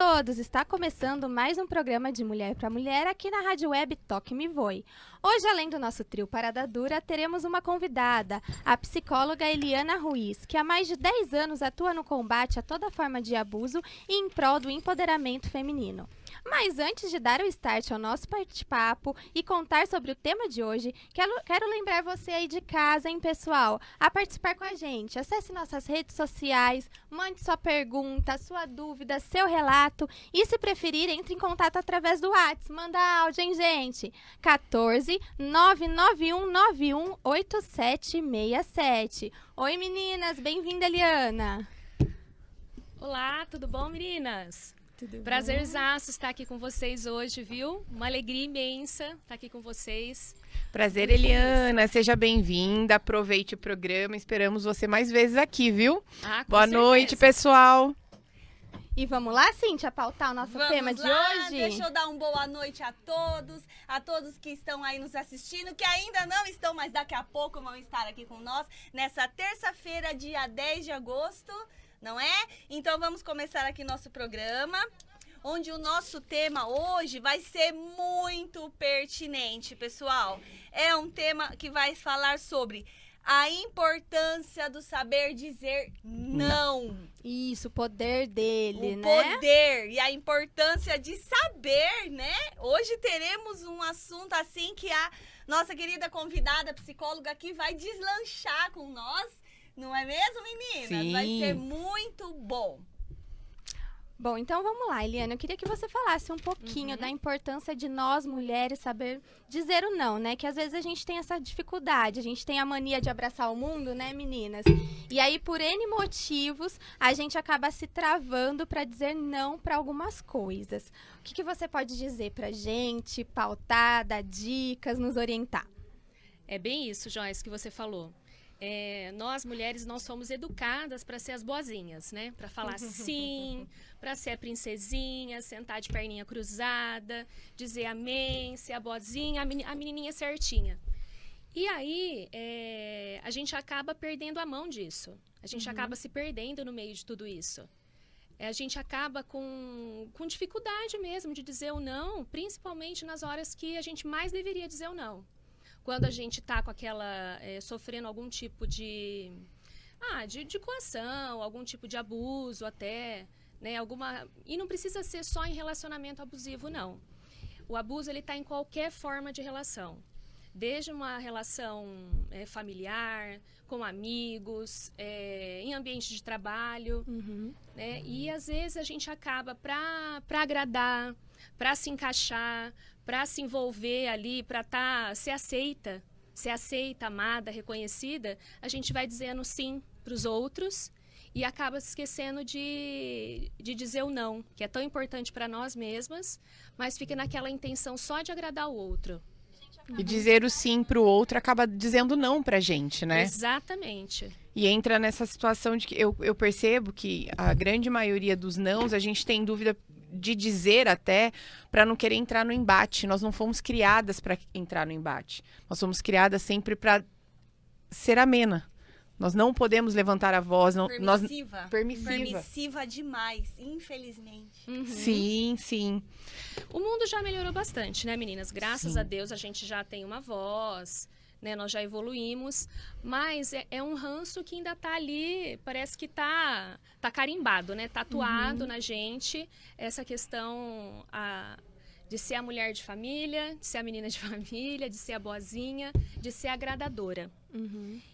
Todos, está começando mais um programa de Mulher para Mulher aqui na Rádio Web Toque Me Voe. Hoje, além do nosso trio Parada Dura, teremos uma convidada, a psicóloga Eliana Ruiz, que há mais de 10 anos atua no combate a toda forma de abuso e em prol do empoderamento feminino. Mas antes de dar o start ao nosso bate-papo e contar sobre o tema de hoje, quero lembrar você aí de casa, hein, pessoal, a participar com a gente. Acesse nossas redes sociais, mande sua pergunta, sua dúvida, seu relato e, se preferir, entre em contato através do WhatsApp. Manda áudio, hein, gente? 14 99191 8767. Oi, meninas, bem-vinda, Eliana. Olá, tudo bom, meninas? Tudo Prazerzaço estar aqui com vocês hoje, viu? Uma alegria imensa estar aqui com vocês. Prazer, Eliana. Seja bem-vinda. Aproveite o programa. Esperamos você mais vezes aqui, viu? Boa noite, pessoal. E vamos lá, Cíntia, pautar o nosso tema de hoje? Deixa eu dar uma boa noite a todos que estão aí nos assistindo, que ainda não estão, mas daqui a pouco vão estar aqui com nós, nessa terça-feira, dia 10 de agosto, não é? Então vamos começar aqui nosso programa, onde o nosso tema hoje vai ser muito pertinente, pessoal. É um tema que vai falar sobre a importância do saber dizer não. Isso, o poder dele, o né? O poder e a importância de saber, né? Hoje teremos um assunto assim que a nossa querida convidada psicóloga aqui vai deslanchar com nós. Não é mesmo, meninas? Sim. Vai ser muito bom. Bom, então vamos lá, Eliana. Eu queria que você falasse um pouquinho da importância de nós, mulheres, saber dizer o não, né? Que às vezes a gente tem essa dificuldade, a gente tem a mania de abraçar o mundo, né, meninas? E aí, por N motivos, a gente acaba se travando para dizer não para algumas coisas. O que você pode dizer pra gente, pautar, dar dicas, nos orientar? É bem isso, Joyce, que você falou. Nós, mulheres, nós somos educadas para ser as boazinhas, né? Para falar sim, para ser a princesinha, sentar de perninha cruzada, dizer amém, ser a boazinha, a menininha certinha. E aí, a gente acaba perdendo a mão disso. A gente acaba se perdendo no meio de tudo isso. A gente acaba com dificuldade mesmo de dizer o não, principalmente nas horas que a gente mais deveria dizer o não. Quando a gente está com aquela, sofrendo algum tipo de coação, algum tipo de abuso até, né, e não precisa ser só em relacionamento abusivo, não. O abuso, ele está em qualquer forma de relação, desde uma relação familiar, com amigos, em ambiente de trabalho, né, e às vezes a gente acaba para agradar, para se encaixar, para se envolver ali, para ser aceita, amada, reconhecida, a gente vai dizendo sim para os outros e acaba se esquecendo de dizer o não, que é tão importante para nós mesmas, mas fica naquela intenção só de agradar o outro. E dizer o sim pro outro acaba dizendo não pra gente, né? Exatamente. E entra nessa situação de que eu percebo que a grande maioria dos nãos a gente tem dúvida de dizer até para não querer entrar no embate. Nós não fomos criadas para entrar no embate. Nós fomos criadas sempre para ser amena. Nós não podemos levantar a voz. Permissiva demais, infelizmente. Sim, sim. O mundo já melhorou bastante, né, meninas? Graças a Deus a gente já tem uma voz, né? Nós já evoluímos, mas é um ranço que ainda tá ali, parece que tá carimbado, né? Tatuado na gente, essa questão de ser a mulher de família, de ser a menina de família, de ser a boazinha, de ser agradadora.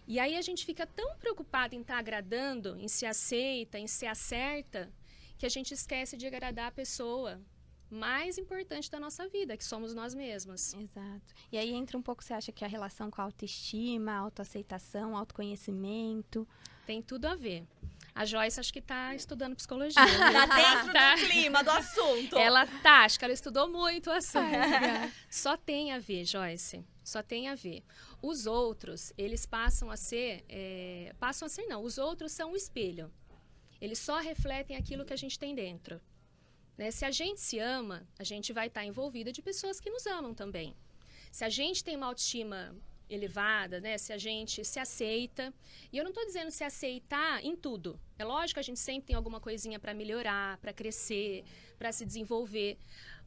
E aí a gente fica tão preocupada em estar agradando, em ser aceita, em ser a certa, que a gente esquece de agradar a pessoa mais importante da nossa vida, que somos nós mesmas. Exato. E aí entra um pouco, você acha que a relação com a autoestima, a autoaceitação, autoconhecimento... Tem tudo a ver. A Joyce acho que está estudando psicologia. Né? Tá dentro do clima do assunto. Acho que ela estudou muito o assunto. Só tem a ver, Joyce. Só tem a ver. Os outros, eles passam a ser não, os outros são o espelho. Eles só refletem aquilo que a gente tem dentro. Né? Se a gente se ama, a gente vai estar envolvida de pessoas que nos amam também. Se a gente tem uma autoestima elevada, né? Se a gente se aceita. E eu não estou dizendo se aceitar em tudo. É lógico que a gente sempre tem alguma coisinha para melhorar, para crescer, para se desenvolver.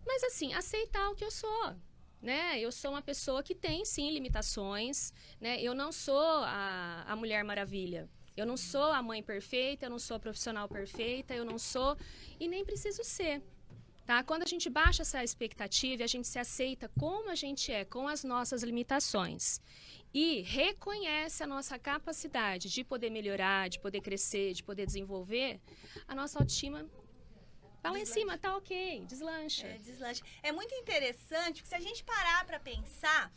Mas assim, aceitar o que eu sou. Né? Eu sou uma pessoa que tem, sim, limitações. Né? Eu não sou a Mulher Maravilha. Eu não sou a mãe perfeita, eu não sou a profissional perfeita, eu não sou... E nem preciso ser. Tá? Quando a gente baixa essa expectativa e a gente se aceita como a gente é, com as nossas limitações, e reconhece a nossa capacidade de poder melhorar, de poder crescer, de poder desenvolver, a nossa autoestima tá lá em cima, tá ok, deslancha. Deslancha. É muito interessante, porque se a gente parar para pensar,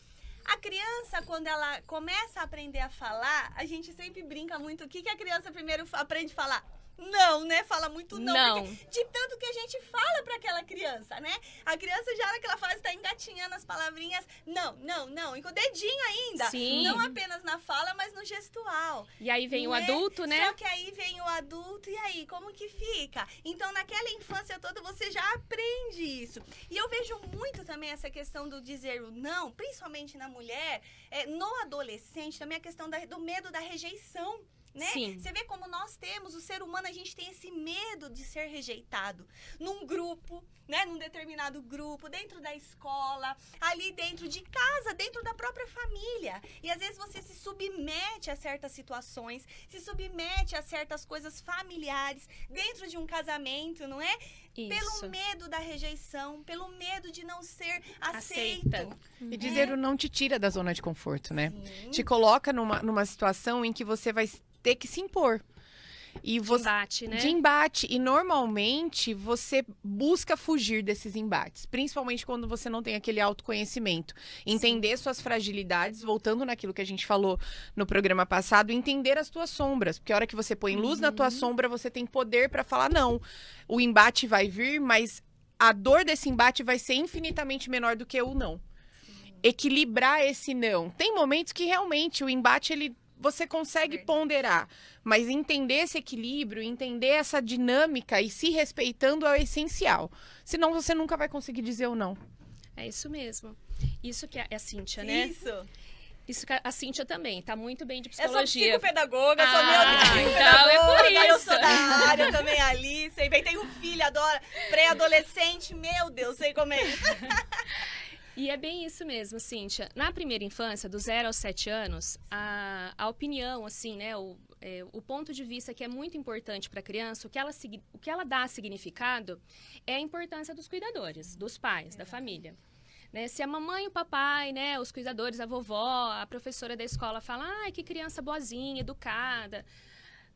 a criança, quando ela começa a aprender a falar, a gente sempre brinca muito. O que a criança primeiro aprende a falar? Não, né? Fala muito não. Porque de tanto que a gente fala para aquela criança, né? A criança já naquela fase está engatinhando as palavrinhas. Não. E com o dedinho ainda. Sim. Não apenas na fala, mas no gestual. E aí vem o adulto, né? Só que aí vem o adulto, e aí, como que fica? Então, naquela infância toda, você já aprende isso. E eu vejo muito também essa questão do dizer o não, principalmente na mulher, no adolescente, também a questão do medo da rejeição. Né? Sim. Você vê como nós temos, o ser humano, a gente tem esse medo de ser rejeitado num grupo, né? Num determinado grupo, dentro da escola, ali dentro de casa, dentro da própria família. E às vezes você se submete a certas situações, se submete a certas coisas familiares, dentro de um casamento, não é? Isso. Pelo medo da rejeição, pelo medo de não ser aceito. E dizer o não te tira da zona de conforto, né? Sim. Te coloca numa situação em que você vai ter que se impor. E você, embate, né? de embate. E normalmente você busca fugir desses embates. Principalmente quando você não tem aquele autoconhecimento. Entender suas fragilidades, voltando naquilo que a gente falou no programa passado, entender as tuas sombras. Porque a hora que você põe luz na tua sombra, você tem poder para falar, não, o embate vai vir, mas a dor desse embate vai ser infinitamente menor do que o não. Equilibrar esse não. Tem momentos que realmente o embate, você consegue ponderar, mas entender esse equilíbrio, entender essa dinâmica e se respeitando é o essencial. Senão você nunca vai conseguir dizer o não. É isso mesmo. Isso que é a Cíntia, né? Isso que a Cíntia também, tá muito bem de psicologia. Eu sou psicopedagoga, sou então é por isso. Eu sou da área também, ali, sei bem, tenho um filho, adora, pré-adolescente, meu Deus, sei como é isso. E é bem isso mesmo, Cíntia. Na primeira infância, do 0 aos 7 anos, a opinião, assim, né, o ponto de vista que é muito importante para a criança, o que ela dá significado é a importância dos cuidadores, dos pais, da família. Né? Se a mamãe e o papai, né, os cuidadores, a vovó, a professora da escola fala, ai, que criança boazinha, educada,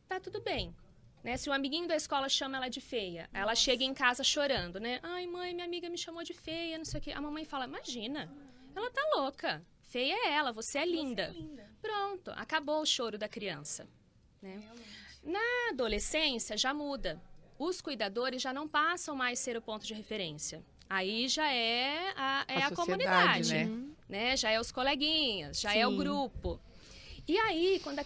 tá tudo bem. Né? Se o amiguinho da escola chama ela de feia, ela chega em casa chorando, né? Ai, mãe, minha amiga me chamou de feia, não sei o quê. A mamãe fala, imagina, ela tá louca. Feia é ela, você é linda. Pronto, acabou o choro da criança. Né? Na adolescência, já muda. Os cuidadores já não passam mais a ser o ponto de referência. Aí já é a comunidade, né? Já é os coleguinhas, já é o grupo. E aí, quando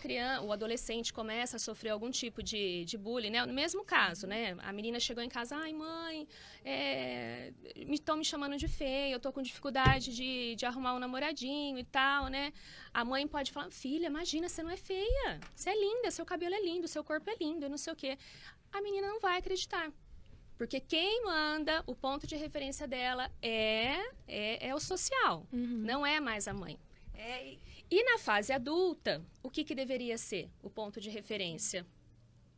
o adolescente começa a sofrer algum tipo de bullying, né? No mesmo caso, né? A menina chegou em casa, ai, mãe, estão me chamando de feia, eu tô com dificuldade de arrumar um namoradinho e tal, né? A mãe pode falar, filha, imagina, você não é feia, você é linda, seu cabelo é lindo, seu corpo é lindo, não sei o quê. A menina não vai acreditar. Porque quem manda, o ponto de referência dela é o social, não é mais a mãe. E na fase adulta, o que deveria ser o ponto de referência?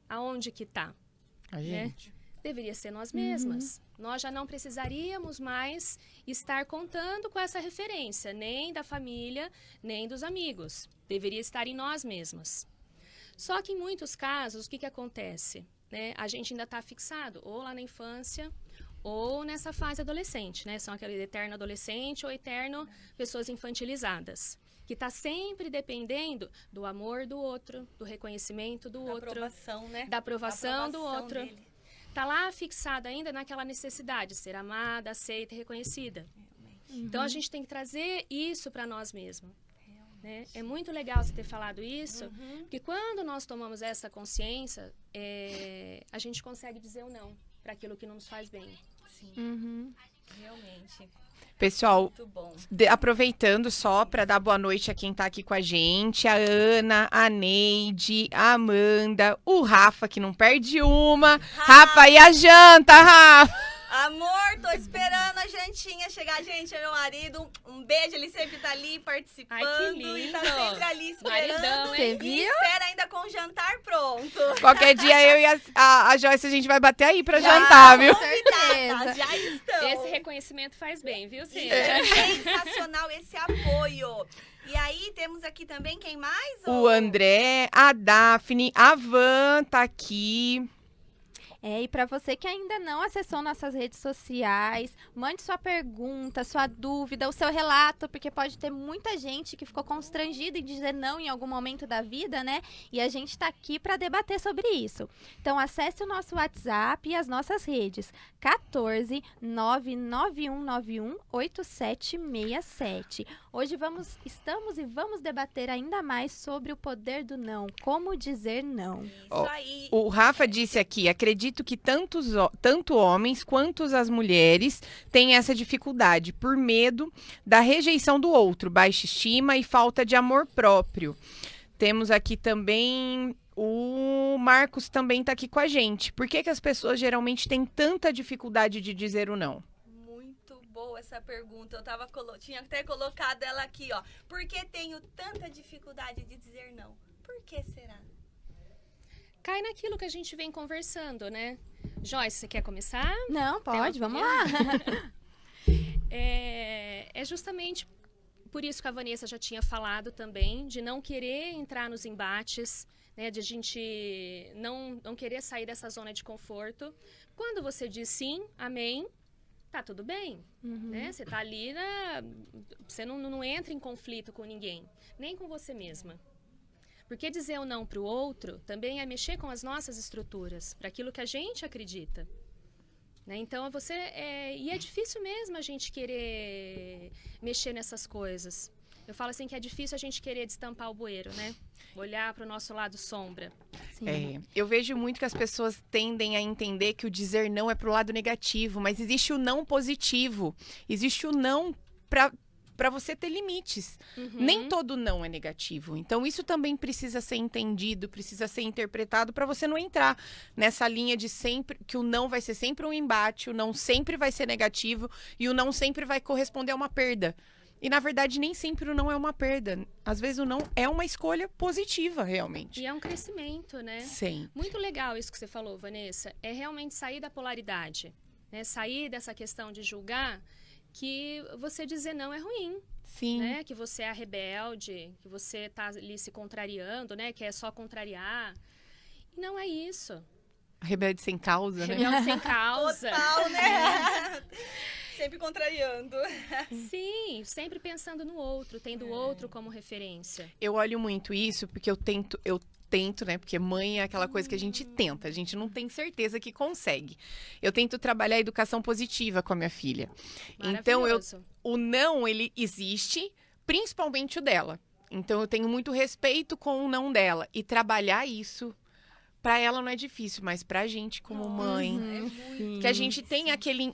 Aonde que está? A gente. Deveria ser nós mesmas. Nós já não precisaríamos mais estar contando com essa referência, nem da família, nem dos amigos. Deveria estar em nós mesmas. Só que em muitos casos, o que acontece? Né? A gente ainda está fixado ou lá na infância ou nessa fase adolescente, né? São aquele eterno adolescente ou eterno pessoas infantilizadas. Que está sempre dependendo do amor do outro, do reconhecimento do outro. Aprovação, né? Da aprovação do outro. Dele. Está lá fixada ainda naquela necessidade de ser amada, aceita e reconhecida. Então, a gente tem que trazer isso para nós mesmos. Né? É muito legal você ter falado isso, porque quando nós tomamos essa consciência, a gente consegue dizer o não para aquilo que não nos faz bem. Sim, Uhum. realmente. Pessoal, Muito bom. aproveitando só para dar boa noite a quem tá aqui com a gente, a Ana, a Neide, a Amanda, o Rafa, que não perde uma. Rafa, e a janta, Rafa? Amor, tô esperando a jantinha chegar. Gente, é meu marido. Um beijo, ele sempre tá ali participando. Ai, que E tá lindo. sempre ali esperando. Maridão, Você hein? E viu? espera ainda com o jantar pronto. Qualquer dia eu e a Joyce, a gente vai bater aí pra Já, jantar, viu? Com certeza. Já estão. Esse reconhecimento faz bem, viu, Isso Cíntia? é sensacional, esse apoio. E aí, temos aqui também, quem mais? O André, a Daphne, a Van tá aqui. E para você que ainda não acessou nossas redes sociais, mande sua pergunta, sua dúvida, o seu relato, porque pode ter muita gente que ficou constrangida em dizer não em algum momento da vida, né? E a gente tá aqui para debater sobre isso. Então, acesse o nosso WhatsApp e as nossas redes. 14 99191 8767. Hoje estamos e vamos debater ainda mais sobre o poder do não, como dizer não. Isso Ó, aí. O Rafa disse aqui, acredito que tanto homens quanto as mulheres têm essa dificuldade por medo da rejeição do outro, baixa estima e falta de amor próprio. Temos aqui também o Marcos também tá aqui com a gente. Por que as pessoas geralmente têm tanta dificuldade de dizer o não? Muito boa essa pergunta. Tinha até colocado ela aqui, ó. Por que tenho tanta dificuldade de dizer não? Por que será? Cai naquilo que a gente vem conversando, né? Joyce, você quer começar? Não, pode, Tem uma vamos lá. É justamente por isso que a Vanessa já tinha falado também, de não querer entrar nos embates, né? De a gente não querer sair dessa zona de conforto. Quando você diz sim, amém, tá tudo bem, né? Você tá ali, você não entra em conflito com ninguém, nem com você mesma. Porque dizer o não para o outro também é mexer com as nossas estruturas, para aquilo que a gente acredita. Né? Então, e é difícil mesmo a gente querer mexer nessas coisas. Eu falo assim que é difícil a gente querer destampar o bueiro, né? Olhar para o nosso lado sombra. Sim. Eu vejo muito que as pessoas tendem a entender que o dizer não é pro lado negativo, mas existe o não positivo. Existe o não para você ter limites. Nem todo não é negativo. Então, isso também precisa ser entendido, precisa ser interpretado para você não entrar nessa linha de sempre que o não vai ser sempre um embate, o não sempre vai ser negativo e o não sempre vai corresponder a uma perda. E, na verdade, nem sempre o não é uma perda. Às vezes, o não é uma escolha positiva, realmente. E é um crescimento, né? Sim. Muito legal isso que você falou, Vanessa. É realmente sair da polaridade, né? Sair dessa questão de julgar que você dizer não é ruim, Sim. né? Que você é rebelde, que você tá ali se contrariando, né? Que é só contrariar. E não é isso. Rebelde sem causa, né? Rebelde sem causa. Total, né? Sempre contrariando. Sim, sempre pensando no outro, tendo o outro como referência. Eu olho muito isso porque eu tento, né? Porque mãe é aquela coisa que a gente tenta, a gente não tem certeza que consegue. Eu tento trabalhar a educação positiva com a minha filha. Então, Maravilhoso. o não, ele existe, principalmente o dela. Então, eu tenho muito respeito com o não dela. E trabalhar isso, pra ela não é difícil, mas pra gente como mãe, que a gente tem aquele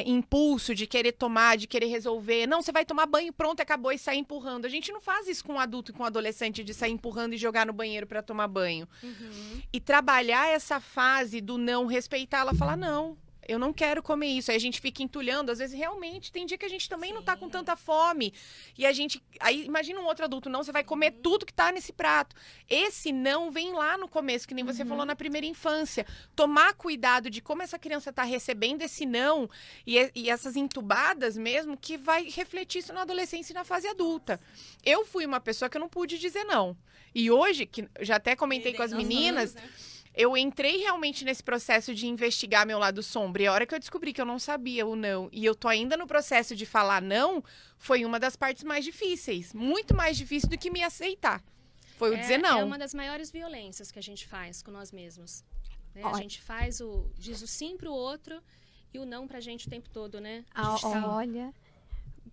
impulso de querer tomar, de querer resolver. Não, você vai tomar banho, pronto, acabou, e sair empurrando. A gente não faz isso com um adulto e com um adolescente, de sair empurrando e jogar no banheiro pra tomar banho. E trabalhar essa fase do não, respeitar ela, falar não. Eu não quero comer isso. Aí a gente fica entulhando. Às vezes, realmente, tem dia que a gente também não tá com tanta fome. E a gente... Aí, imagina um outro adulto. Não, você vai comer tudo que tá nesse prato. Esse não vem lá no começo, que nem você falou na primeira infância. Tomar cuidado de como essa criança tá recebendo esse não e essas entubadas mesmo, que vai refletir isso na adolescência e na fase adulta. Eu fui uma pessoa que eu não pude dizer não. E hoje, que já até comentei com as meninas... Eu entrei realmente nesse processo de investigar meu lado sombra. E a hora que eu descobri que eu não sabia o não, e eu tô ainda no processo de falar não, foi uma das partes mais difíceis. Muito mais difícil do que me aceitar. Foi o dizer não. É uma das maiores violências que a gente faz com nós mesmos. Né? A Olha. gente diz o sim pro outro e o não pra gente o tempo todo, né? Olha,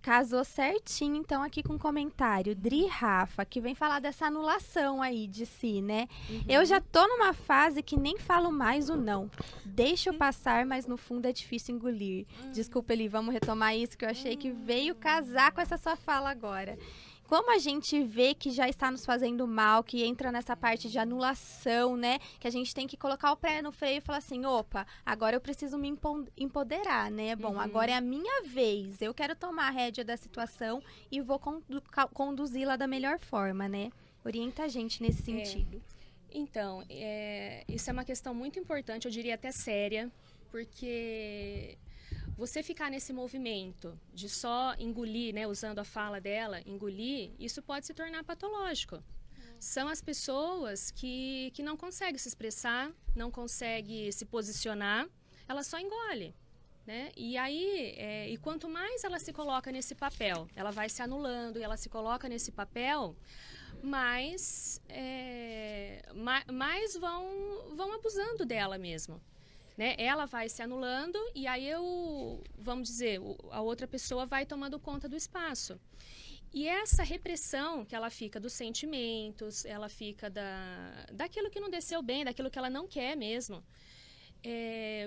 Casou certinho, então, aqui com um comentário. Dri Rafa, que vem falar dessa anulação aí de si, né? Eu já tô numa fase que nem falo mais o não. Deixo passar, mas no fundo é difícil engolir. Desculpa, Eli, vamos retomar isso, que eu achei que veio casar com essa sua fala agora. Como a gente vê que já está nos fazendo mal, que entra nessa parte de anulação, né? Que a gente tem que colocar o pé no freio e falar assim, opa, agora eu preciso me empoderar, né? Bom, agora é a minha vez, eu quero tomar a rédea da situação e vou conduzi-la da melhor forma, né? Orienta a gente nesse sentido. Então, isso é uma questão muito importante, eu diria até séria, porque você ficar nesse movimento de só engolir, né, usando a fala dela, engolir, isso pode se tornar patológico. São as pessoas que não conseguem se expressar, não conseguem se posicionar, ela só engole. Né? E aí, e quanto mais ela se coloca nesse papel, ela vai se anulando e ela se coloca nesse papel, mais vão abusando dela mesmo. Né? Ela vai se anulando e aí vamos dizer, a outra pessoa vai tomando conta do espaço. E essa repressão que ela fica dos sentimentos, ela fica daquilo que não desceu bem, daquilo que ela não quer mesmo,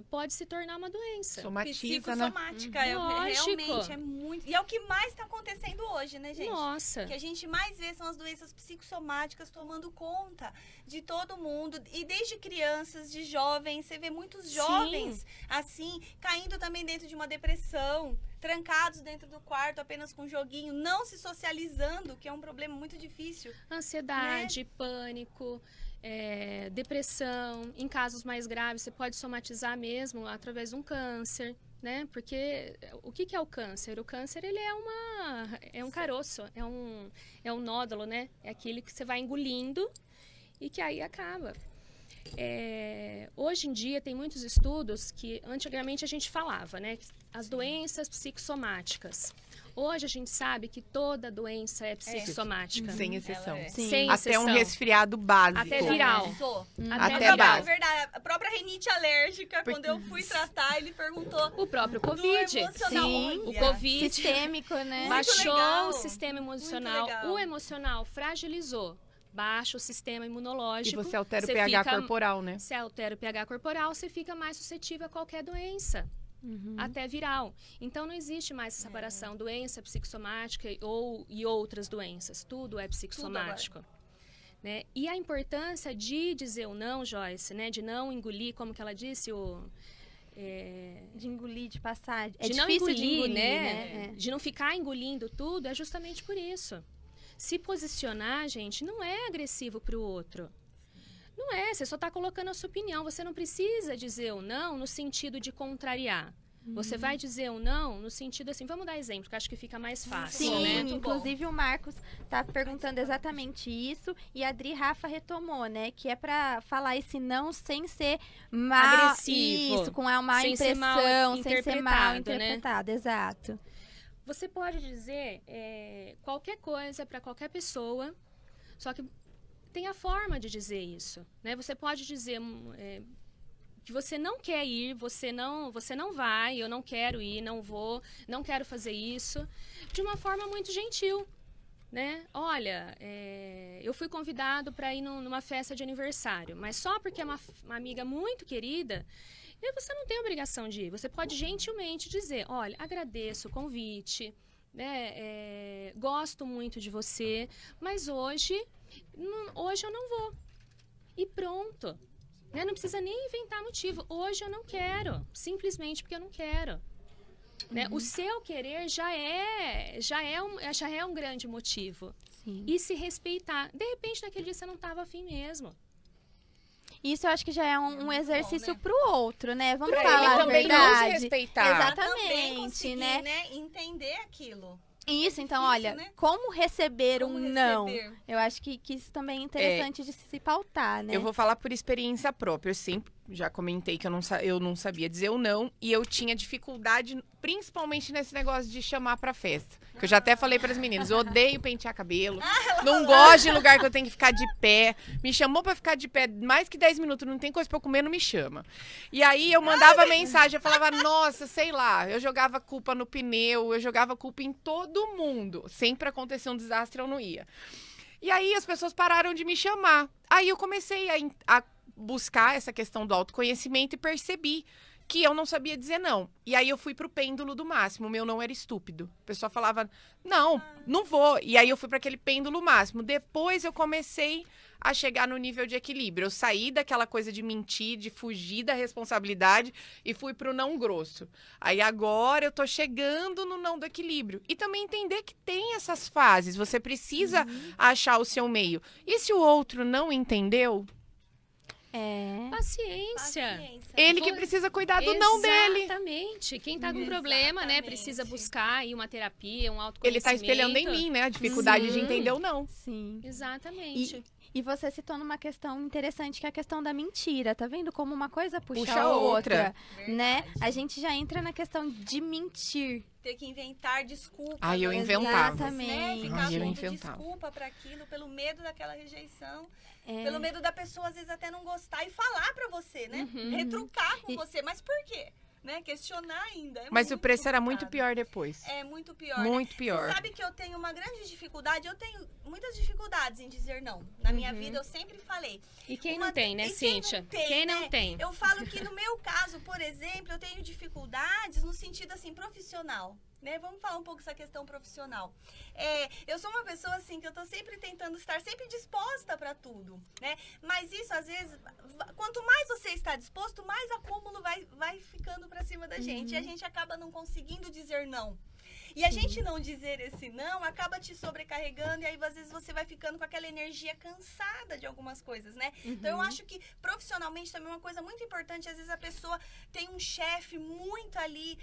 pode se tornar uma doença. Somatiza, né? Psicossomática, realmente é muito... E é o que mais está acontecendo hoje, né, gente? Nossa! O que a gente mais vê são as doenças psicossomáticas tomando conta de todo mundo. E desde crianças, de jovens, você vê muitos jovens, assim, caindo também dentro de uma depressão, trancados dentro do quarto apenas com um joguinho, não se socializando, que é um problema muito difícil. Ansiedade, né? Pânico... depressão, em casos mais graves você pode somatizar mesmo através de um câncer, né? Porque o que é o câncer? O câncer ele é um caroço, é um nódulo, né? É aquele que você vai engolindo e que aí acaba. Hoje em dia tem muitos estudos que antigamente a gente falava, né? As doenças psicossomáticas. Hoje a gente sabe que toda doença é psicossomática. Sem exceção. Sem Até exceção. um resfriado básico. Até viral. Até viral. Verdade, a própria rinite alérgica, quando eu fui tratar, ele perguntou... O próprio Covid. Sim, o Covid. Sistêmico, né? Baixou legal. o sistema emocional. Muito legal. O emocional fragilizou. Baixa o sistema imunológico. E você altera o pH corporal, né? Se altera o pH corporal, você fica mais suscetível a qualquer doença. Até viral. Então, não existe mais essa separação doença psicossomática e outras doenças. Tudo é psicossomático. Né? E a importância de dizer o não, Joyce, né? De não engolir, como que ela disse, de engolir, de passar. De não engolir, né? De não ficar engolindo tudo, é justamente por isso. Se posicionar, gente, não é agressivo para o outro. Não é, você só está colocando a sua opinião. Você não precisa dizer o não no sentido de contrariar. Você vai dizer o não no sentido assim, vamos dar exemplo, que eu acho que fica mais fácil, Sim, né? inclusive o Marcos tá perguntando exatamente isso e a Dri Rafa retomou, né? Que é para falar esse não sem ser mal, agressivo. Isso, com uma má Sem ser impressão, mal sem ser mal interpretado, né? interpretado, exato. Você pode dizer qualquer coisa para qualquer pessoa, só que tem a forma de dizer isso, né? Você pode dizer que você não quer ir, você não vai, eu não quero ir, não vou, não quero fazer isso, de uma forma muito gentil, né? Olha, eu fui convidado para ir numa festa de aniversário, mas só porque é uma amiga muito querida, você não tem obrigação de ir. Você pode gentilmente dizer, olha, agradeço o convite, né? Gosto muito de você, mas hoje eu não vou. E pronto. Né? Não precisa nem inventar motivo. Hoje eu não quero. Simplesmente porque eu não quero. Né? O seu querer já é um grande motivo. Sim. E se respeitar. De repente, naquele dia você não estava afim mesmo. Isso eu acho que já é um exercício né? pro outro, né? Vamos Pra falar ele a também não verdade. se respeitar. Também Exatamente, conseguir, né? Entender aquilo. Isso, então, difícil, olha, né? como receber Como um não? receber? Eu acho que isso também é interessante de se pautar, né? Eu vou falar por experiência própria. Eu sempre já comentei que eu não sabia dizer o não. E eu tinha dificuldade, principalmente nesse negócio de chamar pra festa. Que eu já até falei para as meninas, eu odeio pentear cabelo, não gosto de lugar que eu tenho que ficar de pé. Me chamou para ficar de pé mais que 10 minutos, não tem coisa para eu comer, não me chama. E aí eu mandava mensagem, eu falava, nossa, sei lá, eu jogava culpa no pneu, eu jogava culpa em todo mundo. Sempre acontecia um desastre, eu não ia. E aí as pessoas pararam de me chamar. Aí eu comecei a buscar essa questão do autoconhecimento e percebi que eu não sabia dizer não. E aí eu fui pro pêndulo do máximo. O meu não era estúpido. A pessoa falava, não vou. E aí eu fui para aquele pêndulo máximo. Depois eu comecei a chegar no nível de equilíbrio. Eu saí daquela coisa de mentir, de fugir da responsabilidade e fui pro não grosso. Aí agora eu tô chegando no não do equilíbrio. E também entender que tem essas fases. Você precisa achar o seu meio. E se o outro não entendeu? Paciência. Ele que precisa cuidar do não dele. Exatamente. Quem tá com problema, né, precisa buscar aí uma terapia, um Ele autoconhecimento. tá espelhando em mim, né? A dificuldade de entender o não. Sim. Exatamente. E você citou numa questão interessante, que é a questão da mentira. Tá vendo como uma coisa puxa Puxa a a outra, outra. né? A gente já entra na questão de mentir. Ter que inventar desculpas. Ai, eu às vezes, inventava. Exatamente. Né? Ficar Ai, eu dando inventava. desculpa para aquilo, pelo medo daquela rejeição. É. Pelo medo da pessoa, às vezes, até não gostar e falar pra você, né? Uhum. Retrucar com E- você. Mas por quê? Né? Questionar ainda. É Mas o muito preço era muito complicado. pior depois. É muito pior. Né? Muito pior. Você sabe que eu tenho uma grande dificuldade, eu tenho muitas dificuldades em dizer não. Na minha vida, eu sempre falei. E quem Uma- não tem, né, e quem Cíntia? não tem, Quem não né? tem? Eu falo que no meu caso, por exemplo, eu tenho dificuldades no sentido assim profissional, né? Vamos falar um pouco dessa questão profissional. Eu sou uma pessoa assim que eu tô sempre tentando estar sempre disposta para tudo, né? Mas isso às vezes, quanto mais você está disposto, mais acúmulo vai ficando para cima da gente e a gente acaba não conseguindo dizer não. E a gente não dizer esse não acaba te sobrecarregando e aí às vezes você vai ficando com aquela energia cansada de algumas coisas, né? Então eu acho que profissionalmente também uma coisa muito importante, às vezes a pessoa tem um chefe muito ali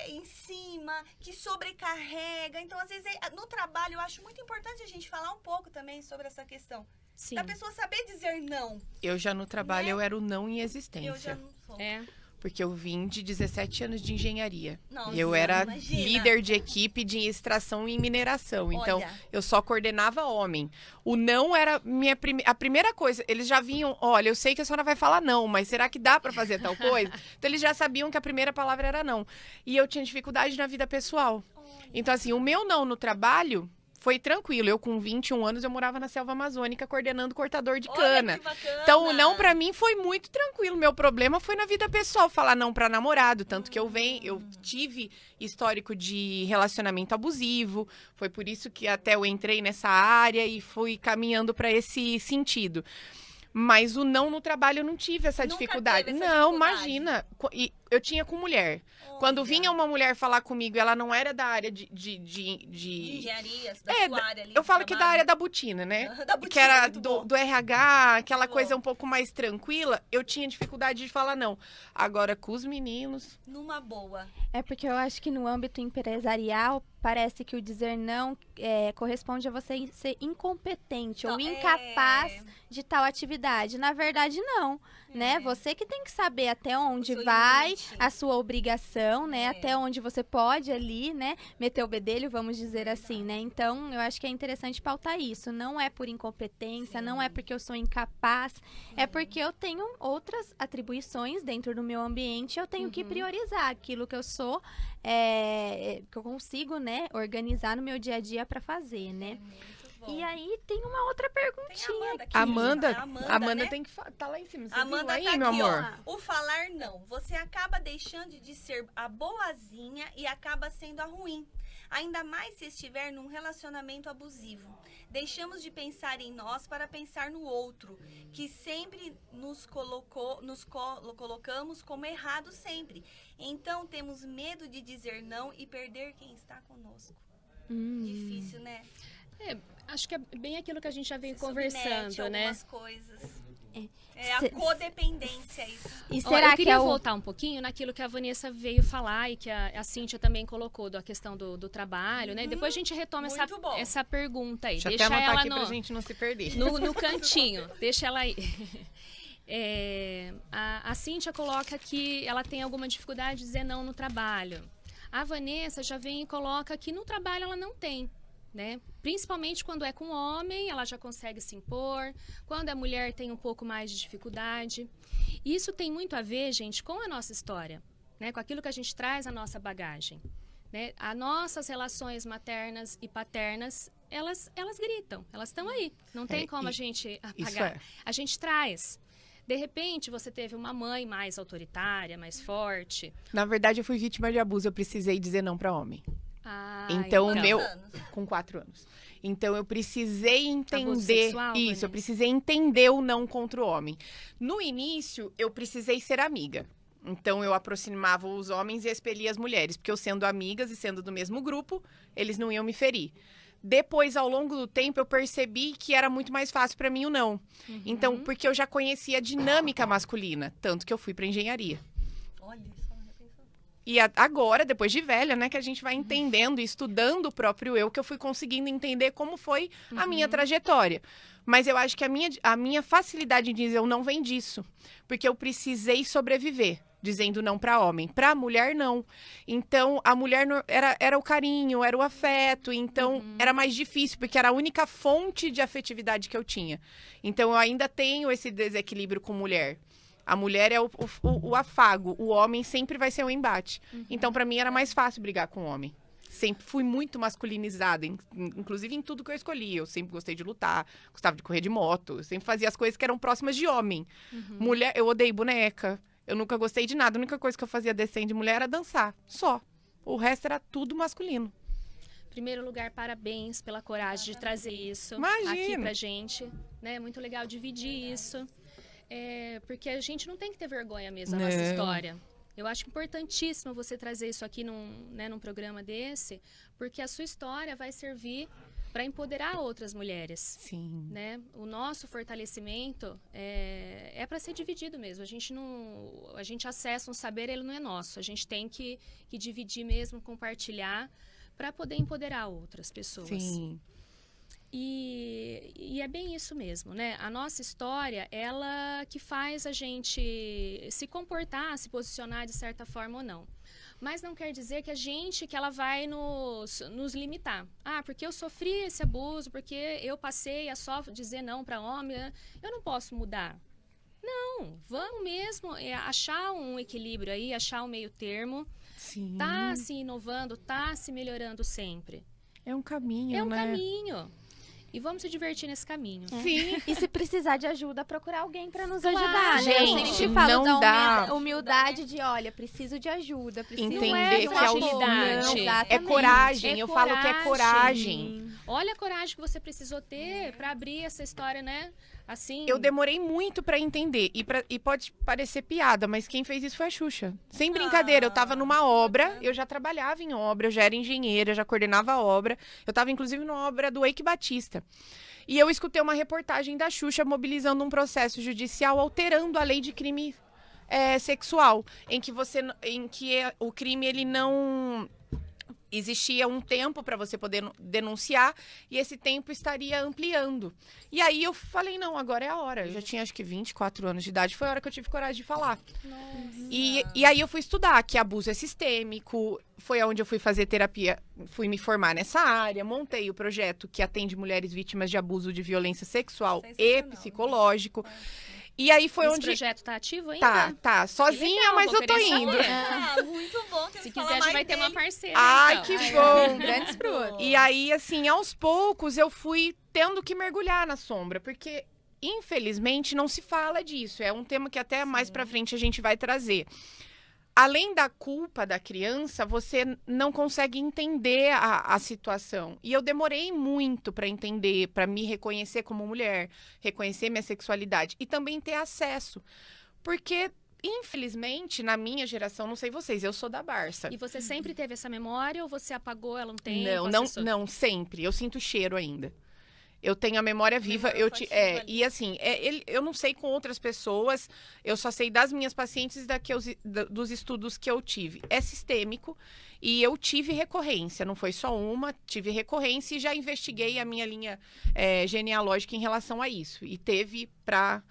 em cima, que sobrecarrega. Então às vezes no trabalho eu acho muito importante a gente falar um pouco também sobre essa questão. Sim. Da pessoa saber dizer não. Eu já no trabalho, Né? eu era o não em Eu já existência. não sou. Porque eu vim de 17 anos de engenharia. Nossa, E eu era imagina. líder de equipe de extração e mineração. Então, Olha. eu só coordenava homem. O não era a primeira coisa. Eles já vinham, olha, eu sei que a senhora vai falar não, mas será que dá pra fazer tal coisa? Então, eles já sabiam que a primeira palavra era não. E eu tinha dificuldade na vida pessoal. Então, assim, o meu não no trabalho foi tranquilo. Eu, com 21 anos, eu morava na selva amazônica coordenando cortador de Olha cana. que bacana. Então, o não pra mim foi muito tranquilo. Meu problema foi na vida pessoal, falar não pra namorado. Tanto que eu tive histórico de relacionamento abusivo. Foi por isso que até eu entrei nessa área e fui caminhando pra esse sentido. Mas o não no trabalho eu não tive essa Nunca dificuldade. teve essa Não, dificuldade. imagina. E eu tinha com mulher. Quando Olha. vinha uma mulher falar comigo, ela não era da área de Engenharias, da É, sua área ali. eu de falo que da trabalho. área da botina, né? Da botina, Que era muito bom. do RH, aquela Muito coisa bom. um pouco mais tranquila, eu tinha dificuldade de falar não. Agora, com os meninos, Numa boa. É porque eu acho que no âmbito empresarial, parece que o dizer não corresponde a você ser incompetente ou Não, incapaz de tal atividade. Na verdade, não, né? Você que tem que saber até onde seu vai limite. a sua obrigação, né? É. Até onde você pode ali, né? Meter o bedelho, vamos dizer assim, né? Então, eu acho que é interessante pautar isso. Não é por incompetência, não é porque eu sou incapaz, é porque eu tenho outras atribuições dentro do meu ambiente, eu tenho que priorizar aquilo que eu sou, que eu consigo, né, organizar no meu dia a dia para fazer, né? Muito bom. E aí tem uma outra Tem a perguntinha. Amanda aqui. Amanda né? tem que tá lá em cima. Você Amanda viu aí, tá meu aqui, amor? ó. O falar não. Você acaba deixando de ser a boazinha e acaba sendo a ruim. Ainda mais se estiver num relacionamento abusivo. Deixamos de pensar em nós para pensar no outro, que sempre nos colocamos como errado sempre. Então temos medo de dizer não e perder quem está conosco. Difícil, né? Acho que é bem aquilo que a gente já veio Se submete a conversando, né? algumas coisas. É a Cê- codependência, isso. E Ó, será eu que queria é o... voltar um pouquinho naquilo que a Vanessa veio falar e que a Cíntia também colocou, da questão do trabalho, né? Depois a gente retoma Muito bom. essa pergunta aí. Deixa eu Deixa até anotar ela aqui pra gente não se perder. no cantinho. Deixa ela aí. A Cíntia coloca que ela tem alguma dificuldade de dizer não no trabalho. A Vanessa já vem e coloca que no trabalho ela não tem, né? Principalmente quando é com homem, ela já consegue se impor. Quando a mulher tem um pouco mais de dificuldade. Isso tem muito a ver, gente, com a nossa história, né? Com aquilo que a gente traz na nossa bagagem, né? As nossas relações maternas e paternas, elas gritam, elas estão aí. Não tem como a gente apagar. A gente traz. De repente, você teve uma mãe mais autoritária, mais forte. Na verdade, eu fui vítima de abuso. Eu precisei dizer não para homem. Então, com 4 anos. Então, eu precisei entender sexual, isso. Vanessa? Eu precisei entender o não contra o homem. No início, eu precisei ser amiga. Então, eu aproximava os homens e expelia as mulheres. Porque eu sendo amigas e sendo do mesmo grupo, eles não iam me ferir. Depois, ao longo do tempo, eu percebi que era muito mais fácil para mim o não. Então, porque eu já conhecia a dinâmica masculina. Tanto que eu fui para engenharia. Olha só, já pensou? E agora, depois de velha, né, que a gente vai entendendo e estudando o próprio eu, que eu fui conseguindo entender como foi a minha trajetória. Mas eu acho que a minha facilidade em dizer eu não vem disso. Porque eu precisei sobreviver, dizendo não para homem. Para mulher, não. Então, a mulher era o carinho, era o afeto. Então, era mais difícil, porque era a única fonte de afetividade que eu tinha. Então, eu ainda tenho esse desequilíbrio com mulher. A mulher é o afago, o homem sempre vai ser o embate. Então, para mim, era mais fácil brigar com o homem. Sempre fui muito masculinizada, inclusive em tudo que eu escolhi. Eu sempre gostei de lutar, gostava de correr de moto. Eu sempre fazia as coisas que eram próximas de homem. Mulher, eu odeio boneca. Eu nunca gostei de nada. A única coisa que eu fazia decente de mulher era dançar, só. O resto era tudo masculino. Em primeiro lugar, parabéns pela coragem de trazer isso Imagina. aqui pra gente. Né? Muito legal dividir isso. Porque a gente não tem que ter vergonha mesmo da nossa história. Eu acho importantíssimo você trazer isso aqui num programa desse, porque a sua história vai servir para empoderar outras mulheres. Sim. Né? O nosso fortalecimento é para ser dividido mesmo. A gente acessa um saber, ele não é nosso. A gente tem que dividir mesmo, compartilhar, para poder empoderar outras pessoas. Sim. E é bem isso mesmo, né? A nossa história, ela que faz a gente se comportar, se posicionar de certa forma ou não. Mas não quer dizer que ela vai nos limitar. Porque eu sofri esse abuso, porque eu passei a só dizer não para homem, eu não posso mudar. Não, vamos mesmo achar um equilíbrio aí, achar um meio termo. Sim. Tá se inovando, tá se melhorando sempre. É um caminho, É um né? caminho. E vamos se divertir nesse caminho. Sim. E se precisar de ajuda, procurar alguém para nos Claro. ajudar, né? Eu Gente, sempre falo não da dá. humildade de, olha, preciso de ajuda, preciso Entender de um que é apoio. agilidade. É Exatamente. coragem, É eu falo que é coragem. Olha a coragem que você precisou ter para abrir essa história, né? Assim. Eu demorei muito pra entender. E pode parecer piada, mas quem fez isso foi a Xuxa. Sem brincadeira, eu tava numa obra, eu já trabalhava em obra, eu já era engenheira, já coordenava a obra. Eu tava, inclusive, numa obra do Eike Batista. E eu escutei uma reportagem da Xuxa mobilizando um processo judicial alterando a lei de crime sexual, em que o crime ele não existia um tempo para você poder denunciar e esse tempo estaria ampliando. E aí eu falei, não, agora é a hora. Eu já tinha acho que 24 anos de idade, foi a hora que eu tive coragem de falar. E aí eu fui estudar que abuso é sistêmico, foi onde eu fui fazer terapia, fui me formar nessa área, montei o projeto que atende mulheres vítimas de abuso de violência sexual e psicológico. E aí foi Esse onde... projeto tá ativo ainda? Tá. Sozinha, legal, mas vou eu tô querer indo. saber. Muito bom. Se quiser, a gente vai ter uma parceira. Ai, então. que bom. Grandes frutos. E aí, assim, aos poucos eu fui tendo que mergulhar na sombra, porque infelizmente não se fala disso. É um tema que até mais pra frente a gente vai trazer. Além da culpa da criança, você não consegue entender a situação. E eu demorei muito para entender, para me reconhecer como mulher, reconhecer minha sexualidade e também ter acesso. Porque, infelizmente, na minha geração, não sei vocês, eu sou da Barça. E você sempre teve essa memória ou você apagou ela um tempo? Não, sempre. Eu sinto cheiro ainda. Eu tenho a memória viva, e assim, eu não sei com outras pessoas, eu só sei das minhas pacientes dos estudos que eu tive. É sistêmico e eu tive recorrência, não foi só uma, tive recorrência e já investiguei a minha linha genealógica em relação a isso. E teve para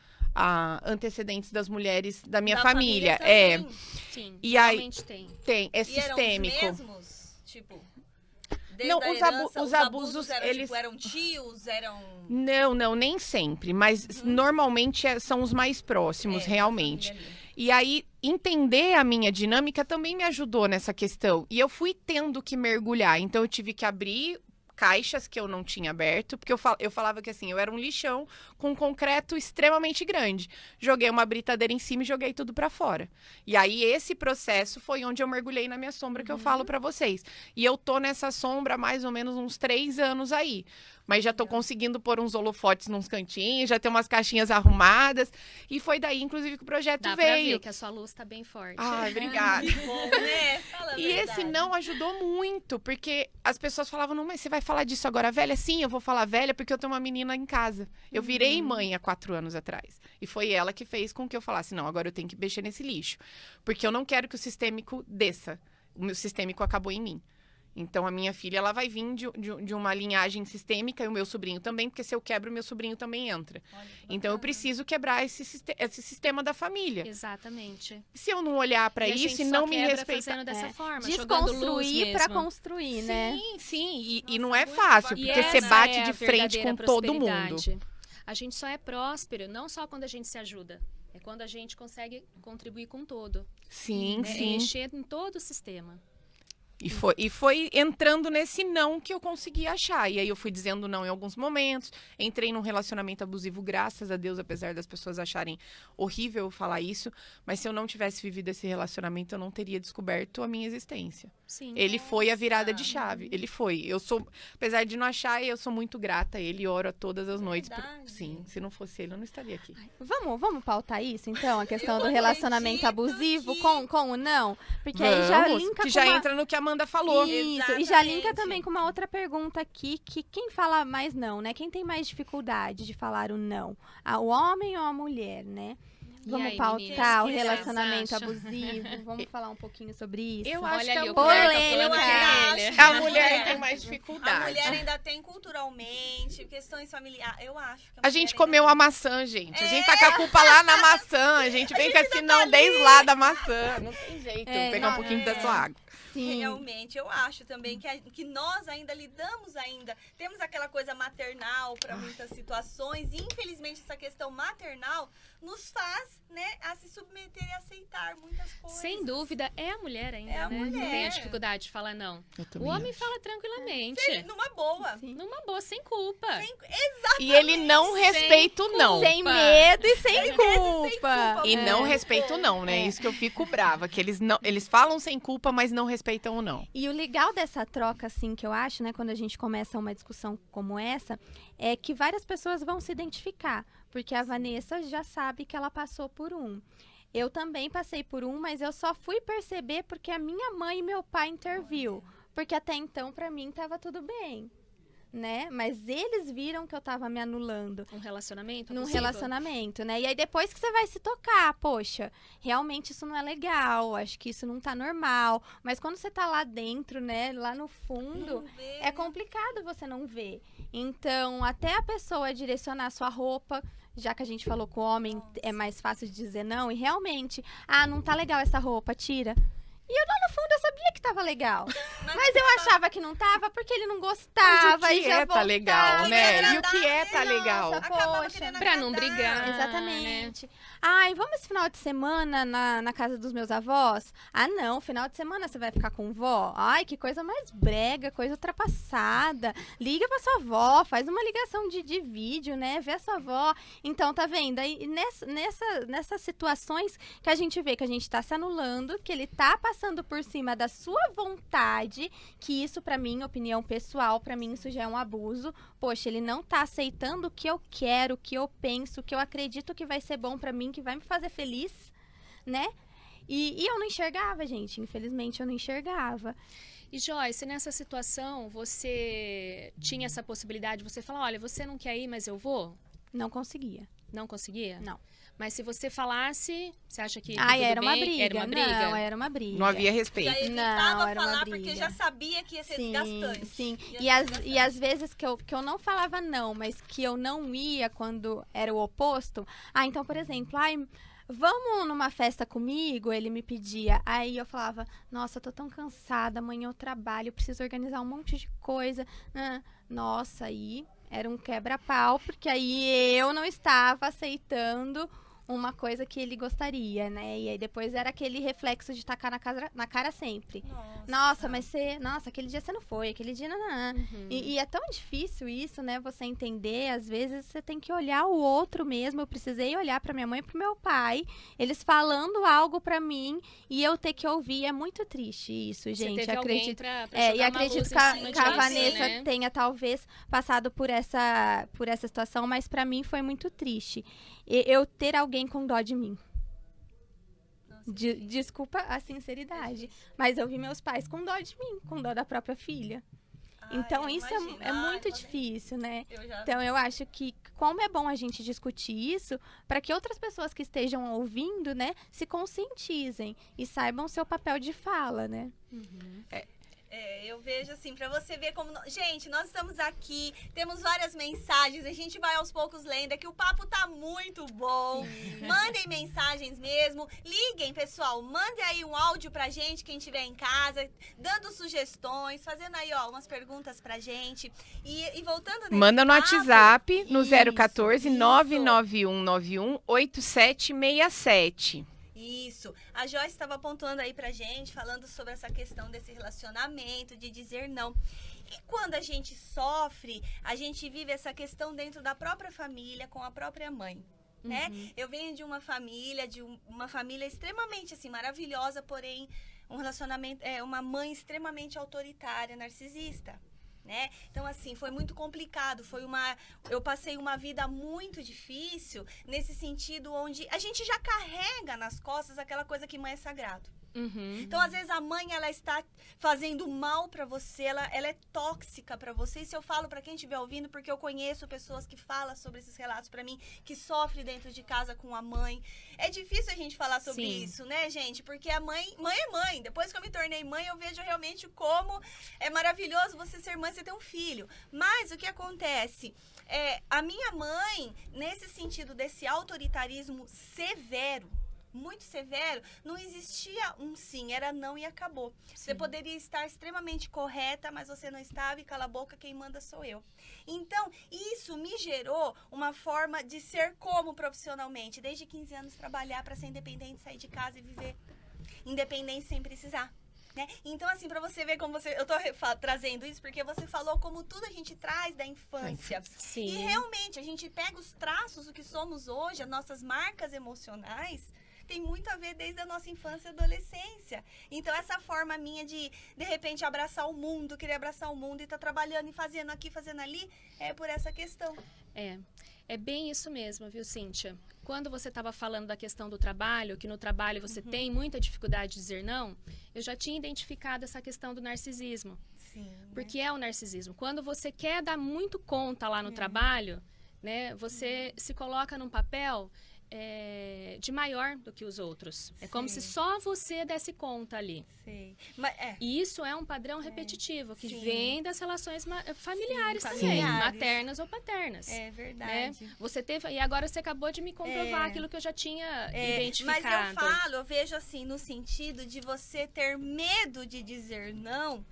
antecedentes das mulheres da minha Da família. também. Sim, E aí- realmente tem. É E eram sistêmico. os mesmos? Tipo, desde Não, a os herança, os abusos, eram, eles... tipo, eram tios, eram... Não, nem sempre, mas normalmente são os mais próximos, É, realmente. da família ali. E aí, entender a minha dinâmica também me ajudou nessa questão. E eu fui tendo que mergulhar. Então, eu tive que abrir caixas que eu não tinha aberto, porque eu falava que assim, eu era um lixão com um concreto extremamente grande. Joguei uma britadeira em cima e joguei tudo pra fora. E aí, esse processo foi onde eu mergulhei na minha sombra, que eu falo pra vocês. E eu tô nessa sombra há mais ou menos uns 3 anos aí. Mas já tô conseguindo pôr uns holofotes nos cantinhos, já tem umas caixinhas arrumadas. E foi daí, inclusive, que o projeto Dá pra veio. ver que a sua luz tá bem forte. Ai, obrigada. Que bom, né? Fala a E esse verdade. não ajudou muito, porque as pessoas falavam, não, mas você vai falar disso agora velha? Sim, eu vou falar velha porque eu tenho uma menina em casa. Eu virei mãe há 4 anos atrás. E foi ela que fez com que eu falasse, não, agora eu tenho que mexer nesse lixo. Porque eu não quero que o sistêmico desça. O meu sistêmico acabou em mim. Então, a minha filha, ela vai vir de uma linhagem sistêmica e o meu sobrinho também, porque se eu quebro, o meu sobrinho também entra. Olha que Então, eu bacana. preciso quebrar esse sistema da família. Exatamente. Se eu não olhar pra E a isso gente e só não me quebra respeitar... fazendo dessa É. forma, jogando luz Desconstruir pra mesmo. construir, né? Sim. Nossa, E não é muito fácil, bacana. porque você essa bate é de a frente verdadeira com todo mundo. prosperidade. A gente só é próspero, não só quando a gente se ajuda. É quando a gente consegue contribuir com todo. Sim, Né? sim. Encher em todo o sistema. E foi entrando nesse não que eu consegui achar. E aí eu fui dizendo não em alguns momentos. Entrei num relacionamento abusivo, graças a Deus, apesar das pessoas acharem horrível eu falar isso. Mas se eu não tivesse vivido esse relacionamento, eu não teria descoberto a minha existência. Sim. Ele foi a virada de Nossa. chave. Ele foi. Eu sou, apesar de não achar, eu sou muito grata a ele e oro a todas as noites. Verdade. Sim, se não fosse ele, eu não estaria aqui. Vamos pautar isso, então? A questão Eu do relacionamento acredito abusivo que- com o não? Porque aí já Vamos, linka que com já uma... entra no que a Amanda falou. Isso, e já linka Exatamente. também com uma outra pergunta aqui, que quem fala mais não, né? Quem tem mais dificuldade de falar o não? O homem ou a mulher, né? E Vamos aí, pautar meninas, o o que vocês relacionamento acham? abusivo, vamos falar um pouquinho sobre isso. Eu acho Olha que ali, a o mulher, Roberto falando Eu que é acho ele. que a mulher tem mais A dificuldade. mulher ainda tem culturalmente, questões familiares. Eu acho que A gente mulher comeu ainda a maçã, gente. A gente tá com a culpa lá na maçã. A gente vem com esse não desde lá da maçã. Não tem jeito. É, Pegar um não, pouquinho é. da sua água. Sim. Realmente, eu acho também que nós ainda lidamos ainda, temos aquela coisa maternal para muitas situações, e infelizmente essa questão maternal nos faz, né, a se submeter e aceitar muitas coisas. Sem dúvida, é a mulher ainda, É a né? Que tem mulher. a dificuldade de falar não. Eu O também homem acho. fala tranquilamente. Numa boa. Sim. Numa boa, sem culpa. E ele não respeita o não. Sem medo e sem culpa. culpa. E É. não respeita o não, né? Isso que eu fico brava. Que eles falam sem culpa, mas não respeitam o não. E o legal dessa troca, assim, que eu acho, né, quando a gente começa uma discussão como essa, é que várias pessoas vão se identificar. Porque a Vanessa já sabe que ela passou por um. Eu também passei por um, mas eu só fui perceber porque a minha mãe e meu pai interviu. Porque até então, pra mim, tava tudo bem, né? Mas eles viram que eu tava me anulando Um relacionamento num abusivo. relacionamento, né? E aí depois que você vai se tocar, poxa, realmente isso não é legal, acho que isso não tá normal. Mas quando você tá lá dentro, né, lá no fundo, Não vê, é complicado você não ver. Então, até a pessoa direcionar a sua roupa, já que a gente falou que o homem é mais fácil de dizer não, e realmente, não tá legal essa roupa, tira. E eu lá no fundo eu sabia que tava legal. Mas eu achava que não tava porque ele não gostava. Mas o e que já é tá legal, voltava. né? E o que é tá Nossa, legal? acabava Poxa, querendo pra não agradar. brigar. Exatamente. Ai, vamos esse final de semana na casa dos meus avós? Ah, não, final de semana você vai ficar com vó? Ai, que coisa mais brega, coisa ultrapassada. Liga pra sua avó, faz uma ligação de vídeo, né? Vê a sua avó. Então, tá vendo? Aí, nessas situações que a gente vê que a gente tá se anulando, que ele tá passando por cima da sua vontade, que isso, pra mim, opinião pessoal, pra mim isso já é um abuso. Poxa, ele não tá aceitando o que eu quero, o que eu penso, o que eu acredito que vai ser bom pra mim, que vai me fazer feliz, né? E eu não enxergava, gente. Infelizmente, eu não enxergava. E Joyce, nessa situação, você tinha essa possibilidade de você falar, olha, você não quer ir, mas eu vou? Não conseguia. Não conseguia? Não. Mas se você falasse, você acha que Ai, tudo era uma bem? briga. Era uma briga? Não, era uma briga. Não havia Já respeito. evitava Não, era uma falar briga. porque já sabia que ia ser desgastante. Sim. Ia ser E às vezes que eu não falava não, mas que eu não ia quando era o oposto. Ah, então, por exemplo, ai, vamos numa festa comigo? Ele me pedia. Aí eu falava, nossa, eu tô tão cansada, amanhã eu trabalho, eu preciso organizar um monte de coisa. Nossa, aí era um quebra-pau, porque aí eu não estava aceitando uma coisa que ele gostaria, né? E aí depois era aquele reflexo de tacar na cara sempre. Nossa, mas você... Nossa, aquele dia você não foi, aquele dia... Não. E é tão difícil isso, né? Você entender, às vezes você tem que olhar o outro mesmo. Eu precisei olhar pra minha mãe e pro meu pai, eles falando algo pra mim e eu ter que ouvir. É muito triste isso, Você gente. teve Acredito. alguém pra E jogar uma acredito luz que em a, cima que a disso, Vanessa né? tenha talvez passado por essa situação, mas pra mim foi muito triste. Eu ter alguém com dó de mim. Desculpa a sinceridade, mas eu vi meus pais com dó de mim, com dó da própria filha. Então isso é muito difícil, né? Então eu acho que como é bom a gente discutir isso para que outras pessoas que estejam ouvindo, né, se conscientizem e saibam seu papel de fala, né? Eu vejo assim, pra você ver como... Gente, nós estamos aqui, temos várias mensagens, a gente vai aos poucos lendo, é que o papo tá muito bom. Mandem mensagens mesmo, liguem, pessoal, mandem aí um áudio pra gente, quem estiver em casa, dando sugestões, fazendo aí, ó, umas perguntas pra gente. E voltando nesse Manda no papo, WhatsApp, no isso, 014 99191 8767. Isso. A Joyce estava pontuando aí pra gente, falando sobre essa questão desse relacionamento, de dizer não. E quando a gente sofre, a gente vive essa questão dentro da própria família, com a própria mãe, né? Eu venho de uma família, uma família extremamente, assim, maravilhosa, porém, um relacionamento, uma mãe extremamente autoritária, narcisista. Né? Então, assim, foi muito complicado, eu passei uma vida muito difícil, nesse sentido onde a gente já carrega nas costas aquela coisa que mãe é sagrado. Então, às vezes, a mãe, ela está fazendo mal pra você, ela é tóxica pra você. Isso eu falo pra quem estiver ouvindo, porque eu conheço pessoas que falam sobre esses relatos pra mim, que sofrem dentro de casa com a mãe. É difícil a gente falar sobre isso, né, gente? Porque a mãe é mãe. Depois que eu me tornei mãe, eu vejo realmente como é maravilhoso você ser mãe, você ter um filho. Mas o que acontece? A minha mãe, nesse sentido desse autoritarismo severo, muito severo, não existia um sim, era não e acabou. Você poderia estar extremamente correta, mas você não estava e cala a boca, quem manda sou eu. Então, isso me gerou uma forma de ser como profissionalmente. Desde 15 anos trabalhar para ser independente, sair de casa e viver independente sem precisar. Né? Então, assim, pra você ver como eu tô trazendo isso, porque você falou como tudo a gente traz da infância. Sim. E realmente, a gente pega os traços do que somos hoje, as nossas marcas emocionais, tem muito a ver desde a nossa infância e adolescência. Então, essa forma minha de repente, abraçar o mundo, querer abraçar o mundo e tá trabalhando e fazendo aqui, fazendo ali, é por essa questão. É bem isso mesmo, viu, Cíntia? Quando você estava falando da questão do trabalho, que no trabalho você tem muita dificuldade de dizer não, eu já tinha identificado essa questão do narcisismo. Sim. Porque é o narcisismo. Quando você quer dar muito conta lá no trabalho, né, você se coloca num papel de maior do que os outros. É como se só você desse conta ali. Sim. Mas, E isso é um padrão repetitivo, que Sim. vem das relações familiares Sim, também, familiares. maternas ou paternas. É verdade. Né? Você teve, e agora você acabou de me comprovar aquilo que eu já tinha identificado. Mas eu vejo assim, no sentido de você ter medo de dizer não.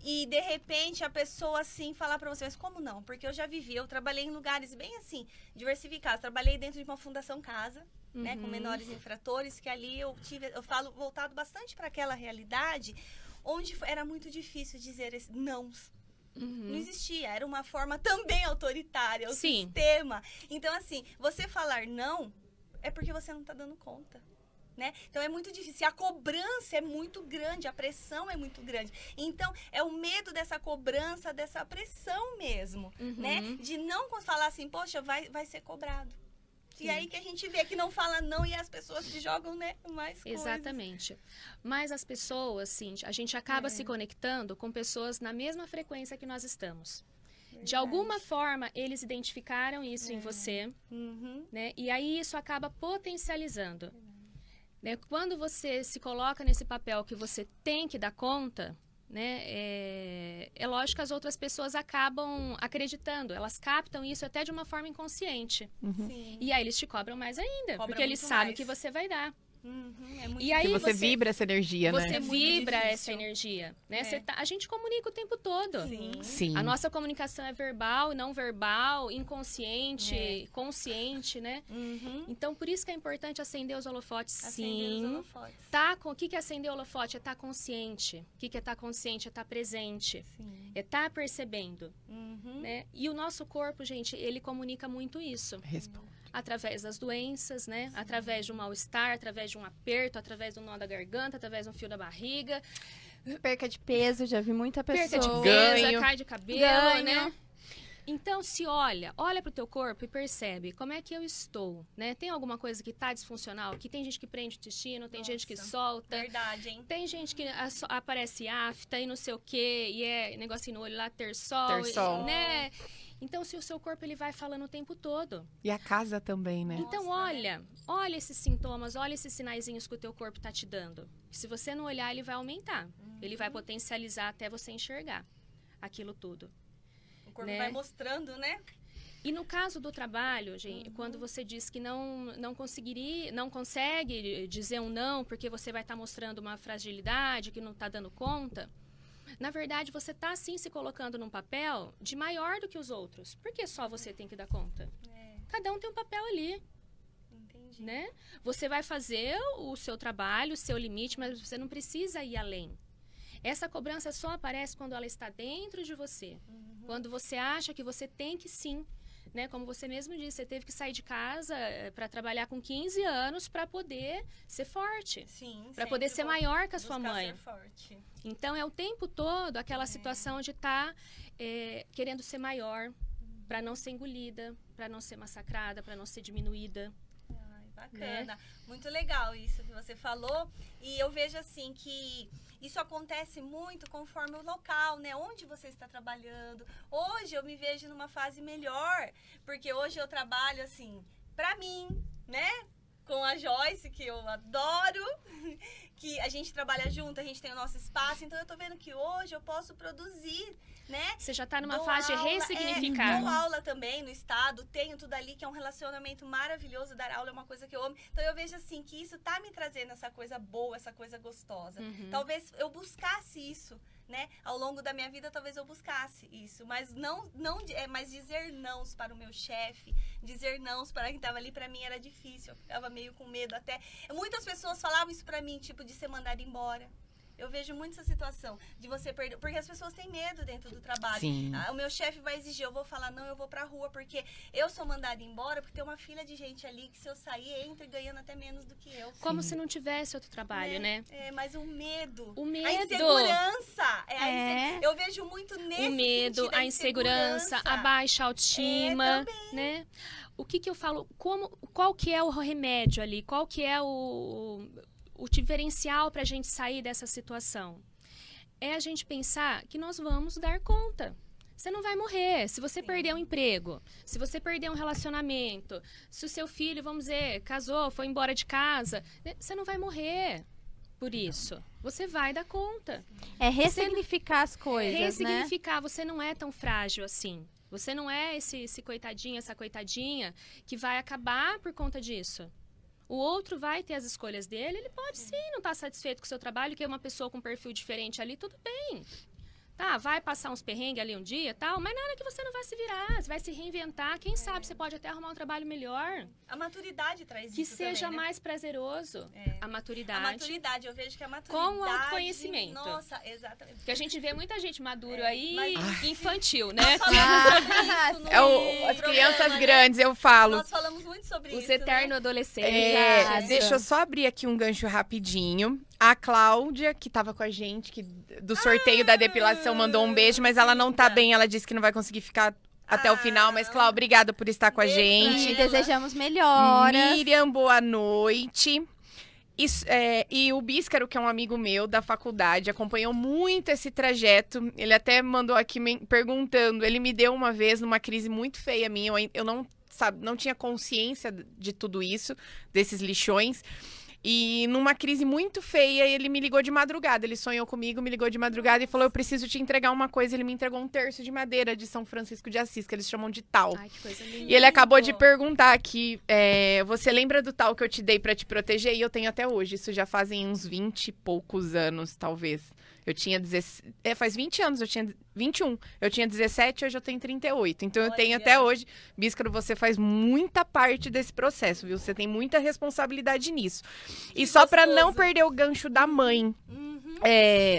E, de repente, a pessoa, assim, falar pra você, mas como não? Porque eu já vivi, eu trabalhei em lugares bem, assim, diversificados. Trabalhei dentro de uma fundação casa, né, com menores infratores, que ali eu falo voltado bastante para aquela realidade, onde era muito difícil dizer esse não. Não existia, era uma forma também autoritária, o sistema. Então, assim, você falar não é porque você não tá dando conta. Né? Então é muito difícil, a cobrança é muito grande, a pressão é muito grande. Então é o medo dessa cobrança, dessa pressão mesmo, né? De não falar assim, poxa, vai ser cobrado. Sim. E aí que a gente vê que não fala não e as pessoas se jogam, né, mais coisas. Exatamente. Mas as pessoas, Cíntia, a gente acaba se conectando com pessoas na mesma frequência que nós estamos. De alguma forma, eles identificaram isso em você, né? E aí isso acaba potencializando. Né? Quando você se coloca nesse papel que você tem que dar conta, né? É lógico que as outras pessoas acabam acreditando, elas captam isso até de uma forma inconsciente. Sim. E aí eles te cobram mais ainda, Cobram porque eles muito sabem mais. que você vai dar. É muito E aí Porque você vibra essa energia, né? Você É muito vibra difícil. essa energia, né? É. A gente comunica o tempo todo. Sim. Sim. A nossa comunicação é verbal, não verbal, inconsciente, consciente, né? Então, por isso que é importante acender os holofotes, Acender os sim. holofotes. O que é acender o holofote? É estar consciente. O que é estar consciente? É estar presente. Sim. É estar percebendo, né? E o nosso corpo, gente, ele comunica muito isso. Responde. Através das doenças, né? Através de um mal-estar, através de um aperto, através do nó da garganta, através de um fio da barriga. Perca de peso, já vi muita pessoa. Perca de Ganho. peso, cai de cabelo, Ganho. né? Então, se olha pro teu corpo e percebe como é que eu estou, né? Tem alguma coisa que tá disfuncional? Que tem gente que prende o intestino, tem gente que Nossa. solta. Verdade, hein? Tem gente que aparece afta e não sei o quê, e é negocinho no olho lá, terçol, Terçol. né? Então, se o seu corpo ele vai falando o tempo todo. E a casa também, né? Então, olha esses sintomas, olha esses sinaizinhos que o teu corpo tá te dando. Se você não olhar, ele vai aumentar. Ele vai potencializar até você enxergar aquilo tudo. O corpo né? vai mostrando, né? E no caso do trabalho, gente, quando você diz que não consegue dizer um não porque você vai estar mostrando uma fragilidade, que não está dando conta, na verdade você está sim se colocando num papel de maior do que os outros. Por que só você tem que dar conta? Cada um tem um papel ali. Entendi. Né? Você vai fazer o seu trabalho, o seu limite, mas você não precisa ir além. Essa cobrança só aparece quando ela está dentro de você. Quando você acha que você tem que sim, né? Como você mesmo disse, você teve que sair de casa para trabalhar com 15 anos para poder ser forte. Sim. Para poder ser maior que a sua buscar mãe. ser forte. Então, é o tempo todo aquela situação de estar querendo ser maior, para não ser engolida, para não ser massacrada, para não ser diminuída. Ai, bacana. Muito legal isso que você falou. E eu vejo assim que isso acontece muito conforme o local, né? Onde você está trabalhando. Hoje eu me vejo numa fase melhor, porque hoje eu trabalho assim, pra mim, né? Com a Joyce, que eu adoro, que a gente trabalha junto, a gente tem o nosso espaço, então eu tô vendo que hoje eu posso produzir, né? Você já está numa Dou fase de aula, ressignificar. dou aula também no estado, tenho tudo ali, que é um relacionamento maravilhoso, dar aula é uma coisa que eu amo. Então eu vejo assim, que isso tá me trazendo essa coisa boa, essa coisa gostosa. Talvez eu buscasse isso, né? Ao longo da minha vida, talvez eu buscasse isso, mas mas dizer nãos para o meu chefe, dizer nãos para quem tava ali, pra mim era difícil, eu ficava meio com medo até. Muitas pessoas falavam isso pra mim, tipo, de ser mandada embora. Eu vejo muito essa situação de você perder, porque as pessoas têm medo dentro do trabalho. Sim. O meu chefe vai exigir, eu vou falar, não, eu vou pra rua, porque eu sou mandada embora, porque tem uma fila de gente ali que se eu sair, entra ganhando até menos do que eu. Como se não tivesse outro trabalho, né? Mas o medo. O medo. A insegurança. Eu vejo muito nesse O medo, sentido, a insegurança, a baixa autoestima, também. né? O que eu falo, qual que é o remédio ali? Qual que é o diferencial para a gente sair dessa situação? É a gente pensar que nós vamos dar conta. Você não vai morrer. Se você perder um emprego, se você perder um relacionamento, se o seu filho, vamos dizer, casou, foi embora de casa, você não vai morrer por isso. Você vai dar conta. É ressignificar as coisas, né? Ressignificar. Você não é tão frágil assim. Você não é esse coitadinho, essa coitadinha que vai acabar por conta disso. O outro vai ter as escolhas dele, ele pode sim não estar satisfeito com o seu trabalho, que é uma pessoa com um perfil diferente ali, tudo bem. Tá, vai passar uns perrengues ali um dia e tal, mas nada que você não vai se virar, você vai se reinventar, quem sabe você pode até arrumar um trabalho melhor. A maturidade traz Que isso seja também, né? mais prazeroso. A maturidade. A maturidade, eu vejo que a maturidade... Com o autoconhecimento. Nossa, exatamente. Porque a gente vê muita gente maduro aí, mas- infantil, né? Nós falamos sobre isso no As programa, crianças né? grandes, eu falo. Nós falamos muito sobre Os isso, né? eternos adolescentes. Exato. Deixa eu só abrir aqui um gancho rapidinho. A Cláudia, que tava com a gente, que do sorteio da depilação, mandou um beijo, mas ela não tá linda. bem. Ela disse que não vai conseguir ficar até o final. Mas, Cláudia, obrigada por estar com a Beijo pra gente. E desejamos melhora. Miriam, boa noite. E o Bíscaro, que é um amigo meu da faculdade, acompanhou muito esse trajeto. Ele até mandou aqui perguntando. Ele me deu uma vez numa crise muito feia minha. Eu não tinha consciência de tudo isso, desses lixões. E numa crise muito feia, ele me ligou de madrugada. Ele sonhou comigo, me ligou de madrugada e falou: eu preciso te entregar uma coisa. Ele me entregou um terço de madeira de São Francisco de Assis, que eles chamam de tal. Ai, que coisa linda. E ele acabou de perguntar aqui, você lembra do tal que eu te dei pra te proteger? E eu tenho até hoje. Isso já fazem uns 20 e poucos anos, talvez. Eu tinha 17... faz 20 anos, eu tinha 21. Eu tinha 17, hoje eu tenho 38. Então eu tenho até hoje. Bíscaro, você faz muita parte desse processo, viu? Você tem muita responsabilidade nisso. E só pra não perder o gancho da mãe.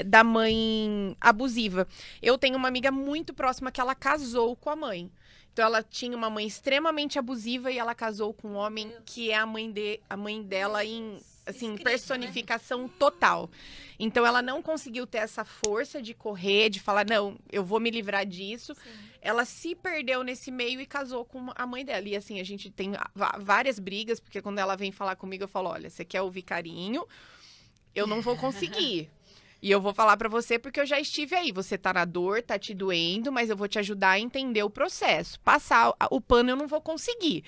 Da mãe abusiva. Eu tenho uma amiga muito próxima que ela casou com a mãe. Então ela tinha uma mãe extremamente abusiva e ela casou com um homem que é a mãe dela em assim, personificação total. Então ela não conseguiu ter essa força de correr, de falar, não, eu vou me livrar disso. Sim. Ela se perdeu nesse meio e casou com a mãe dela. E assim, a gente tem várias brigas, porque quando ela vem falar comigo, eu falo, olha, você quer ouvir carinho? Eu não vou conseguir. E eu vou falar pra você porque eu já estive aí. Você tá na dor, tá te doendo, mas eu vou te ajudar a entender o processo. Passar o pano eu não vou conseguir.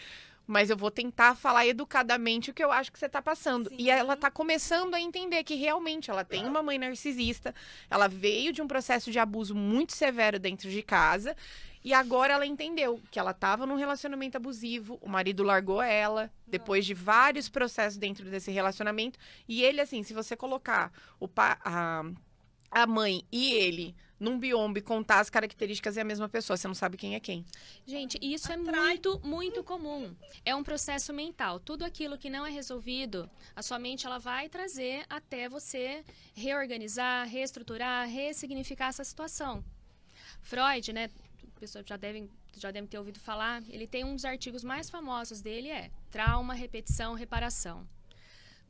Mas eu vou tentar falar educadamente o que eu acho que você tá passando. Sim. E ela tá começando a entender que realmente ela tem uma mãe narcisista. Ela veio de um processo de abuso muito severo dentro de casa. E agora ela entendeu que ela tava num relacionamento abusivo. O marido largou ela depois de vários processos dentro desse relacionamento. E ele, assim, se você colocar a mãe e ele num biombo e contar as características, é a mesma pessoa, você não sabe quem é quem. Gente, isso é muito, muito comum. É um processo mental. Tudo aquilo que não é resolvido, a sua mente ela vai trazer até você reorganizar, reestruturar, ressignificar essa situação. Freud, né, a pessoa já devem ter ouvido falar, ele tem um dos artigos mais famosos dele, trauma, repetição, reparação.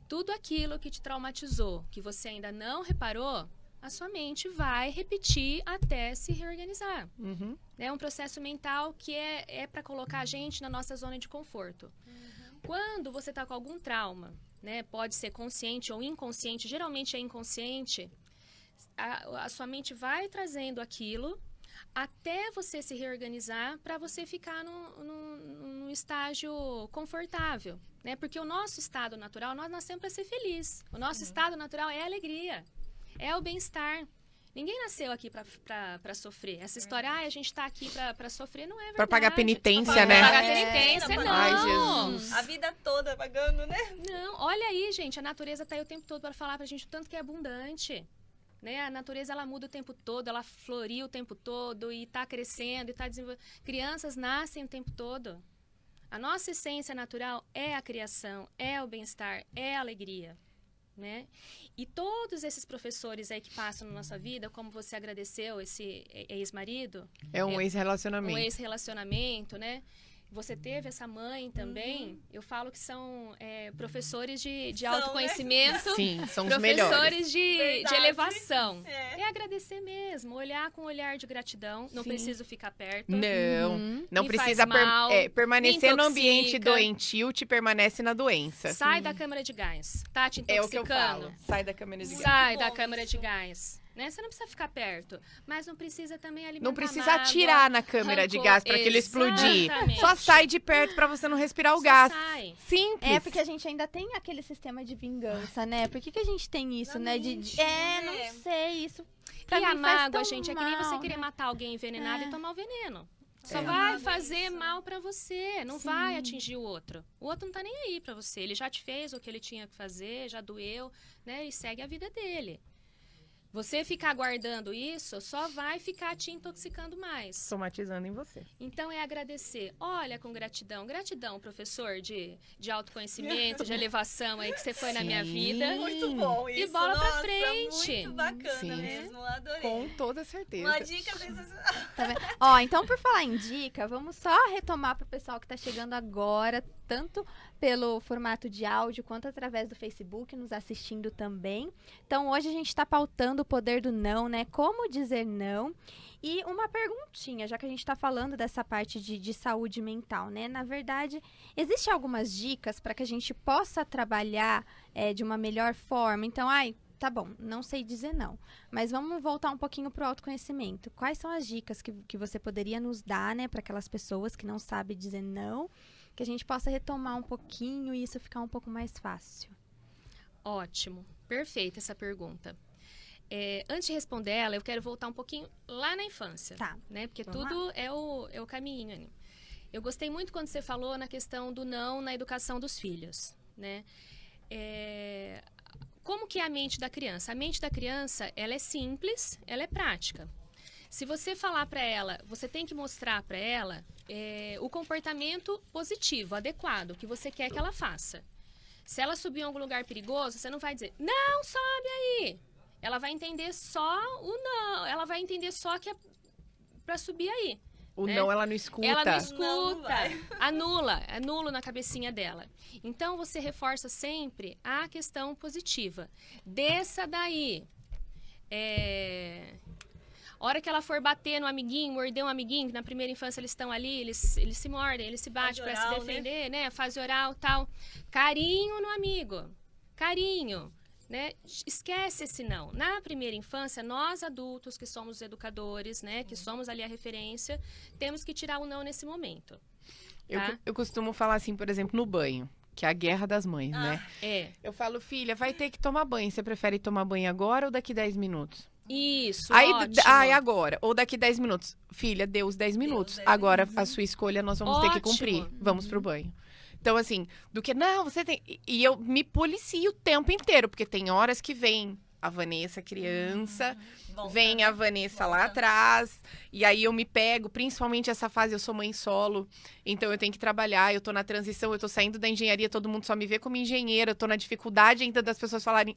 Tudo aquilo que te traumatizou, que você ainda não reparou, a sua mente vai repetir até se reorganizar. Uhum. É um processo mental que é para colocar a gente na nossa zona de conforto. Uhum. Quando você está com algum trauma, né, pode ser consciente ou inconsciente, geralmente é inconsciente, a sua mente vai trazendo aquilo até você se reorganizar para você ficar num estágio confortável. Né? Porque o nosso estado natural, nós nascemos para ser feliz. O nosso estado natural é a alegria. É o bem-estar. Ninguém nasceu aqui pra sofrer. Essa história, a gente tá aqui pra sofrer, não é verdade. Pra pagar penitência, né? Pra pagar penitência, não. Ai, Jesus. A vida toda pagando, né? Não, olha aí, gente, a natureza tá aí o tempo todo para falar pra gente o tanto que é abundante. Né? A natureza, ela muda o tempo todo, ela floria o tempo todo e tá crescendo e tá desenvolvendo. Crianças nascem o tempo todo. A nossa essência natural é a criação, é o bem-estar, é a alegria. Né? E todos esses professores aí que passam na nossa vida, como você agradeceu esse ex-marido... É um ex-relacionamento. Um ex-relacionamento, né? Você teve essa mãe também, eu falo que são professores de autoconhecimento. Né? Sim, são os melhores. Professores de elevação. É agradecer mesmo, olhar com um olhar de gratidão, não preciso ficar perto. Não precisa permanecer no ambiente doentio, te permanece na doença. Sai da câmara de gás, tá te intoxicando. É o que eu falo, sai da câmara de gás. Sai da câmara de gás. Né? Você não precisa ficar perto, mas não precisa também alimentar. Não precisa atirar na câmera de gás para aquilo explodir. Só sai de perto para você não respirar o gás. Sai. Simples. É porque a gente ainda tem aquele sistema de vingança, né? Por que a gente tem isso, né? Não sei, isso. E a mágoa, gente, é que nem você querer matar alguém envenenado e tomar o veneno. Só vai fazer mal pra você, não vai atingir o outro. O outro não tá nem aí pra você. Ele já te fez o que ele tinha que fazer, já doeu, né? E segue a vida dele. Você ficar guardando isso só vai ficar te intoxicando mais. Somatizando em você. Então é agradecer. Olha com gratidão. Gratidão, professor de autoconhecimento, de elevação aí que você foi na minha vida. Muito bom isso. E bola pra frente. Muito bacana mesmo, adorei. Com toda certeza. Uma dica sensacional. Ó, então por falar em dica, vamos só retomar pro pessoal que tá chegando agora, tanto pelo formato de áudio quanto através do Facebook, nos assistindo também. Então hoje a gente tá pautando do poder do não, né? Como dizer não. E uma perguntinha, já que a gente está falando dessa parte de saúde mental, né? Na verdade, existem algumas dicas para que a gente possa trabalhar de uma melhor forma. Então, tá bom, não sei dizer não. Mas vamos voltar um pouquinho para o autoconhecimento. Quais são as dicas que você poderia nos dar, né? Para aquelas pessoas que não sabem dizer não, que a gente possa retomar um pouquinho e isso ficar um pouco mais fácil. Ótimo, perfeita essa pergunta. Antes de responder ela, eu quero voltar um pouquinho lá na infância, Tá. né? Porque Vamos tudo é o caminho ali. Eu gostei muito quando você falou na questão do não na educação dos filhos, né? Como que é a mente da criança? A mente da criança, ela é simples, ela é prática. Se você falar para ela, você tem que mostrar para ela o comportamento positivo, adequado, que você quer que ela faça. Se ela subir em algum lugar perigoso, você não vai dizer, não, sobe aí. Ela vai entender só o não. Ela vai entender só que é pra subir aí. O né? não, ela não escuta. Ela não Não escuta. vai. Anula na cabecinha dela. Então, você reforça sempre a questão positiva. Desça daí. A hora que ela for bater no amiguinho, morder um amiguinho, que na primeira infância eles estão ali, eles se mordem, eles se batem para se defender, né? Fase oral e tal. Carinho no amigo. Carinho. Né? Esquece esse não. Na primeira infância, nós adultos, que somos educadores, né? Que somos ali a referência, temos que tirar o não nesse momento. Tá? Eu costumo falar assim, por exemplo, no banho, que é a guerra das mães, né? Eu falo, filha, vai ter que tomar banho. Você prefere tomar banho agora ou daqui 10 minutos? Isso, Aí, ótimo. agora, ou daqui 10 minutos. Filha, deu os 10 minutos. 10 Agora, minutos. a sua escolha nós vamos ter que Ótimo. cumprir. Vamos pro banho. Então, assim, do que, não, você tem... E eu me policio o tempo inteiro, porque tem horas que vem a Vanessa criança, Volta, vem né? a Vanessa lá Volta. atrás, e aí eu me pego, principalmente essa fase, eu sou mãe solo, então eu tenho que trabalhar, eu tô na transição, eu tô saindo da engenharia, todo mundo só me vê como engenheira, eu tô na dificuldade ainda das pessoas falarem,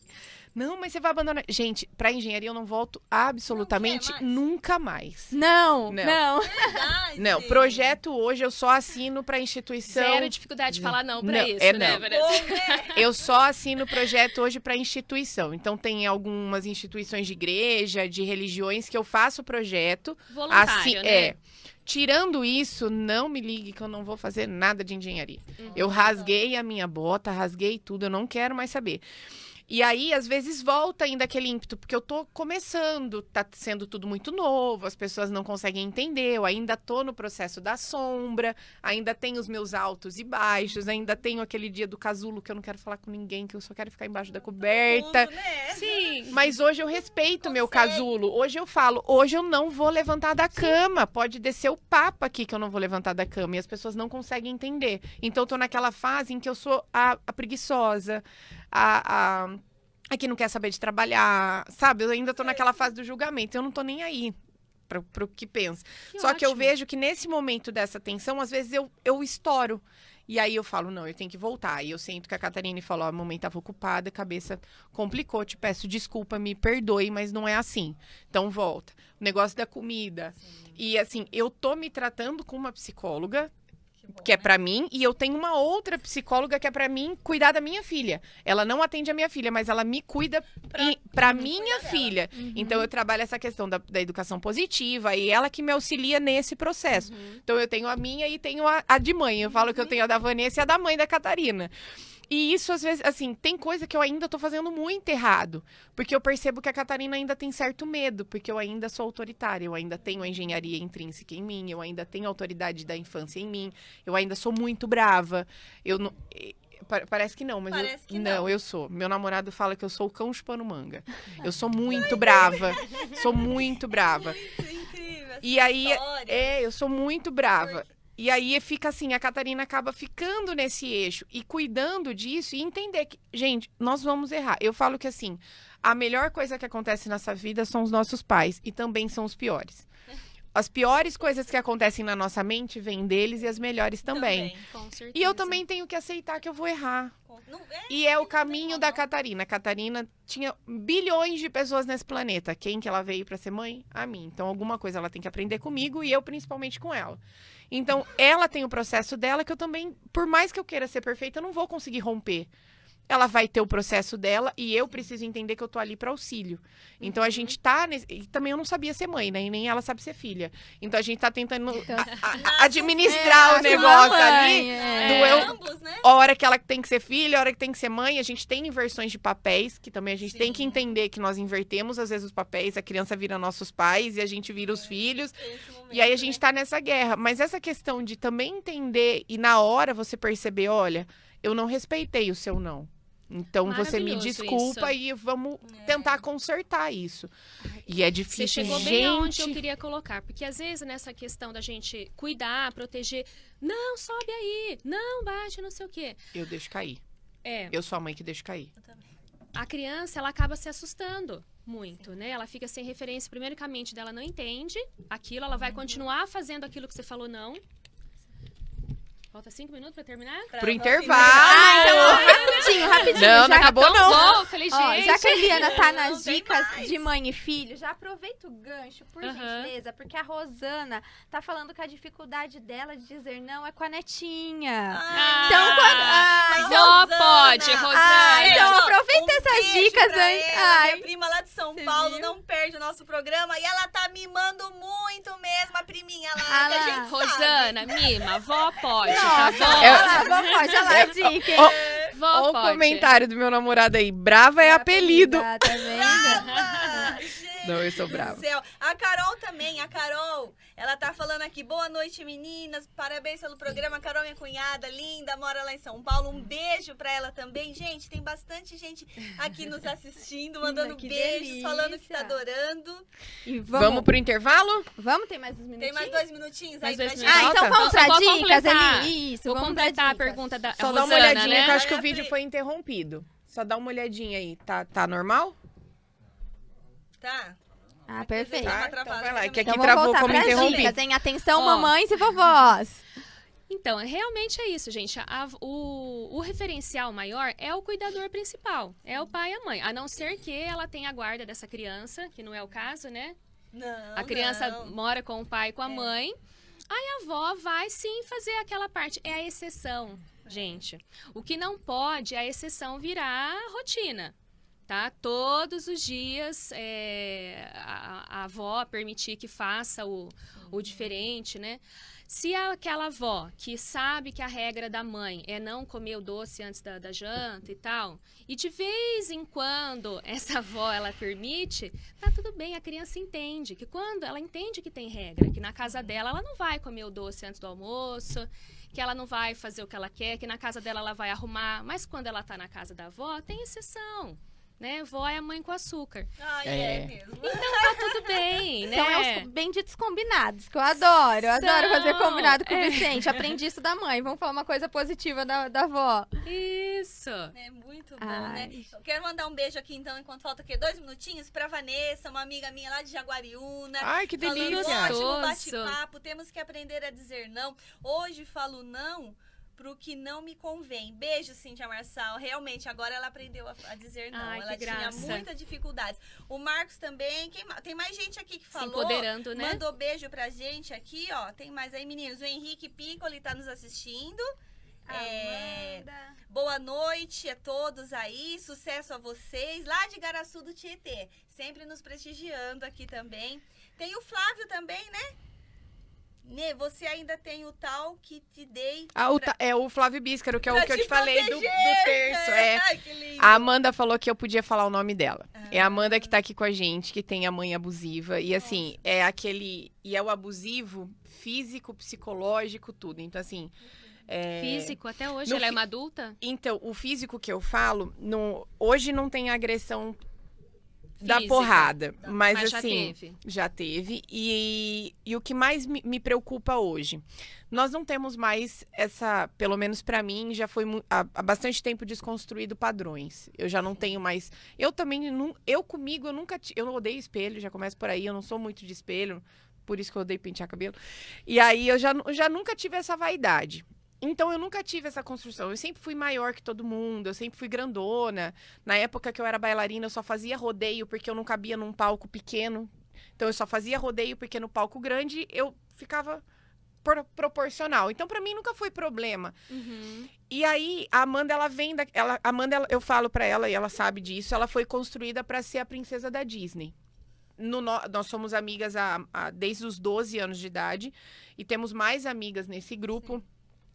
não, mas você vai abandonar. Gente, pra engenharia eu não volto absolutamente Não quer mais? nunca mais. Não. Verdade. Não, projeto hoje eu só assino pra instituição. Zero dificuldade de falar não pra Não, isso, é né, não. Vanessa? Bom, né? Eu só assino projeto hoje para instituição. Então, tem algumas instituições de igreja, de religiões, que eu faço projeto. Voluntário, Assim, né? Tirando isso, não me ligue que eu não vou fazer nada de engenharia. Uhum. Eu rasguei a minha bota, rasguei tudo, eu não quero mais saber. E aí, às vezes, volta ainda aquele ímpeto, porque eu tô começando, tá sendo tudo muito novo, as pessoas não conseguem entender, eu ainda tô no processo da sombra, ainda tenho os meus altos e baixos, ainda tenho aquele dia do casulo que eu não quero falar com ninguém, que eu só quero ficar embaixo da coberta. Tudo, né? Sim. Mas hoje eu respeito o meu Consegue. casulo. Hoje eu falo, hoje eu não vou levantar da cama. Pode descer o papo aqui que eu não vou levantar da cama. E as pessoas não conseguem entender. Então eu tô naquela fase em que eu sou a preguiçosa, a que não quer saber de trabalhar, sabe? Eu ainda tô naquela fase do julgamento. Eu não tô nem aí pro que pensa. Só que eu ótimo. vejo que nesse momento dessa tensão, às vezes eu estouro. E aí eu falo, não, eu tenho que voltar. E eu sinto que a Catarina falou, a mamãe estava ocupada, a cabeça complicou, te peço desculpa, me perdoe, mas não é assim. Então volta. O negócio da comida. E assim, eu tô me tratando com uma psicóloga, que é pra mim, e eu tenho uma outra psicóloga que é pra mim cuidar da minha filha. Ela não atende a minha filha, mas ela me cuida pra minha filha. Então eu trabalho essa questão da educação positiva e ela que me auxilia nesse processo. Então eu tenho a minha e tenho a de mãe. Eu falo que eu tenho a da Vanessa e a da mãe da Catarina. E isso, às vezes, assim, tem coisa que eu ainda tô fazendo muito errado. Porque eu percebo que a Catarina ainda tem certo medo, porque eu ainda sou autoritária, eu ainda tenho a engenharia intrínseca em mim, eu ainda tenho a autoridade da infância em mim, eu ainda sou muito brava. Eu não... Parece que não, mas Parece que não, não. eu sou. Meu namorado fala que eu sou o cão chupando manga. Eu sou muito brava. Sou muito brava. Muito incrível. E aí, história. eu sou muito brava. E aí fica assim, a Catarina acaba ficando nesse eixo e cuidando disso e entender que, gente, nós vamos errar. Eu falo que assim, a melhor coisa que acontece nessa vida são os nossos pais e também são os piores. As piores coisas que acontecem na nossa mente vêm deles e as melhores também. Com certeza. E eu também tenho que aceitar que eu vou errar. Não, E é o caminho como da não. Catarina. A Catarina tinha bilhões de pessoas nesse planeta. Quem que ela veio pra ser mãe? A mim. Então, alguma coisa ela tem que aprender comigo e eu, principalmente, com ela. Então, ela tem o processo dela que eu também, por mais que eu queira ser perfeita, eu não vou conseguir romper. ela vai ter o processo dela e eu preciso entender que eu tô ali para auxílio. Então, a gente tá... E também eu não sabia ser mãe, né? E nem ela sabe ser filha. Então, a gente tá tentando administrar o negócio ali. Do eu, ambos, né? a hora que ela tem que ser filha, a hora que tem que ser mãe. A gente tem inversões de papéis, que também a gente tem que entender que nós invertemos, às vezes, os papéis. A criança vira nossos pais e a gente vira os filhos. Momento, E aí, a gente tá nessa guerra. Mas essa questão de também entender e na hora você perceber, olha, eu não respeitei o seu não. Então, você me Maravilhoso desculpa isso. e vamos tentar consertar isso. E é Você difícil, chegou bem aonde eu gente. queria colocar. Porque às vezes nessa questão da gente cuidar, proteger, não, sobe aí, não, bate, não sei o quê. Eu deixo cair. É, Eu sou a mãe que deixo cair. a criança, ela acaba se assustando muito, né? Ela fica sem referência. Primeiro que a mente dela não entende aquilo, ela vai continuar fazendo aquilo que você falou não. Falta 5 minutos pra terminar? Pro intervalo. Rapidinho. Não, não já, acabou Tão não. bom, eu falei, ó, gente. já que a Eliana tá nas Não, tem dicas mais. de mãe e filho, já aproveita o gancho, por Aham. gentileza, porque a Rosana tá falando que a dificuldade dela de dizer não é com a netinha. Ai, Então, mas Vó Rosana. pode, Rosana. então ó, aproveita essas beijo dicas pra aí. ela, Ai. minha prima lá de São Você Paulo, viu? não perde o nosso programa. E ela tá mimando muito mesmo, a priminha lá, Ah que a lá. gente sabe. Rosana, mima, vó pode, Nossa, tá bom? olha lá, vamos, olha lá a dica. Ó, Vó Olha o pode. comentário do meu namorado aí. Brava é apelido. Tá vendo? Ah, gente Não, eu sou do brava. céu. A Carol também, ela tá falando aqui, boa noite meninas, parabéns pelo programa, a Carol minha cunhada, linda, mora lá em São Paulo, um beijo pra ela também. Gente, tem bastante gente aqui nos assistindo, mandando que beijos, delícia. falando que tá adorando. E Vamos pro intervalo? Vamos ter mais uns minutinhos? Tem mais 2 minutinhos Mais aí dois pra minutos. Ah, gente. então Falta? vamos Então, pra só vou dicas, completar. Eli? Isso, Vou vamos dar completar a dicas. pergunta da Só dá uma Rosana, olhadinha, né? que eu acho que o Vai vídeo abrir. foi interrompido. Só dá uma olhadinha aí. Tá normal? Tá? Ah, perfeito. Tá. Tá, uma então travada vai lá. também. Que aqui Então vamos travou voltar como pras interrompido. dicas, hein? Atenção, Ó. mamães e vovós. Então, realmente é isso, gente. O referencial maior é o cuidador principal. É o pai e a mãe. A não ser que ela tenha a guarda dessa criança, que não é o caso, né? Não, A criança não. mora com o pai e com a mãe. Aí a avó vai sim fazer aquela parte. É a exceção, gente. O que não pode é a exceção virar rotina. Tá? Todos os dias a avó permitir que faça o diferente, né? Se aquela avó que sabe que a regra da mãe é não comer o doce antes da janta e tal, e de vez em quando essa avó ela permite, tá tudo bem, a criança entende que quando ela entende que tem regra, que na casa dela ela não vai comer o doce antes do almoço, que ela não vai fazer o que ela quer, que na casa dela ela vai arrumar, mas quando ela tá na casa da avó, tem exceção. Né? Vó é a mãe com açúcar. Ai, É. é mesmo. Tá tudo bem, né? Então é os benditos combinados, que eu adoro. Eu adoro fazer combinado com o Vicente. Aprendi isso da mãe. Vamos falar uma coisa positiva da avó. Isso. É muito bom, Ai. né? Eu quero mandar um beijo aqui, então, enquanto falta aqui 2 minutinhos, pra Vanessa, uma amiga minha lá de Jaguariúna. Ai, que Falando, delícia. ótimo Gostoso. bate-papo, temos que aprender a dizer não. Hoje falo não pro que não me convém. Beijo, Cíntia Marçal. Realmente, agora ela aprendeu a dizer não. Ai, ela que tinha graça. muitas dificuldades. O Marcos também. Tem mais gente aqui que Se falou. empoderando, né? Mandou beijo pra gente aqui, ó. Tem mais aí, meninos. O Henrique Piccoli tá nos assistindo. Boa noite a todos aí, sucesso a vocês, lá de Garaçu do Tietê, sempre nos prestigiando aqui também. Tem o Flávio também, né? Nê, você ainda tem o tal que te dei É o Flávio Bíscaro, que é o pra que eu te te falei do proteger. terço. Ai, que lindo. A Amanda falou que eu podia falar o nome dela. É a Amanda que tá aqui com a gente, que tem a mãe abusiva. E assim, é aquele. E é o abusivo físico, psicológico, tudo. Então, assim. Físico, até hoje No ela é fi- uma adulta? Então, o físico que eu falo, hoje não tem agressão da Física. porrada. Mas, Mas já assim. teve. Já teve. E o que mais me preocupa hoje? Nós não temos mais essa, pelo menos pra mim, já foi há bastante tempo desconstruído padrões. Eu já não tenho mais. Eu também, comigo, eu nunca. Eu não odeio espelho, já começo por aí, eu não sou muito de espelho, por isso que eu odeio pentear cabelo. E aí eu já nunca tive essa vaidade. Então, eu nunca tive essa construção. Eu sempre fui maior que todo mundo, eu sempre fui grandona. Na época que eu era bailarina, eu só fazia rodeio porque eu não cabia num palco pequeno. Então, eu só fazia rodeio porque no palco grande eu ficava proporcional. Então, pra mim, nunca foi problema. Uhum. E aí, a Amanda, ela vem eu falo pra ela, e ela sabe disso, ela foi construída pra ser a princesa da Disney. Nós somos amigas desde os 12 anos de idade, e temos mais amigas nesse grupo. Sim.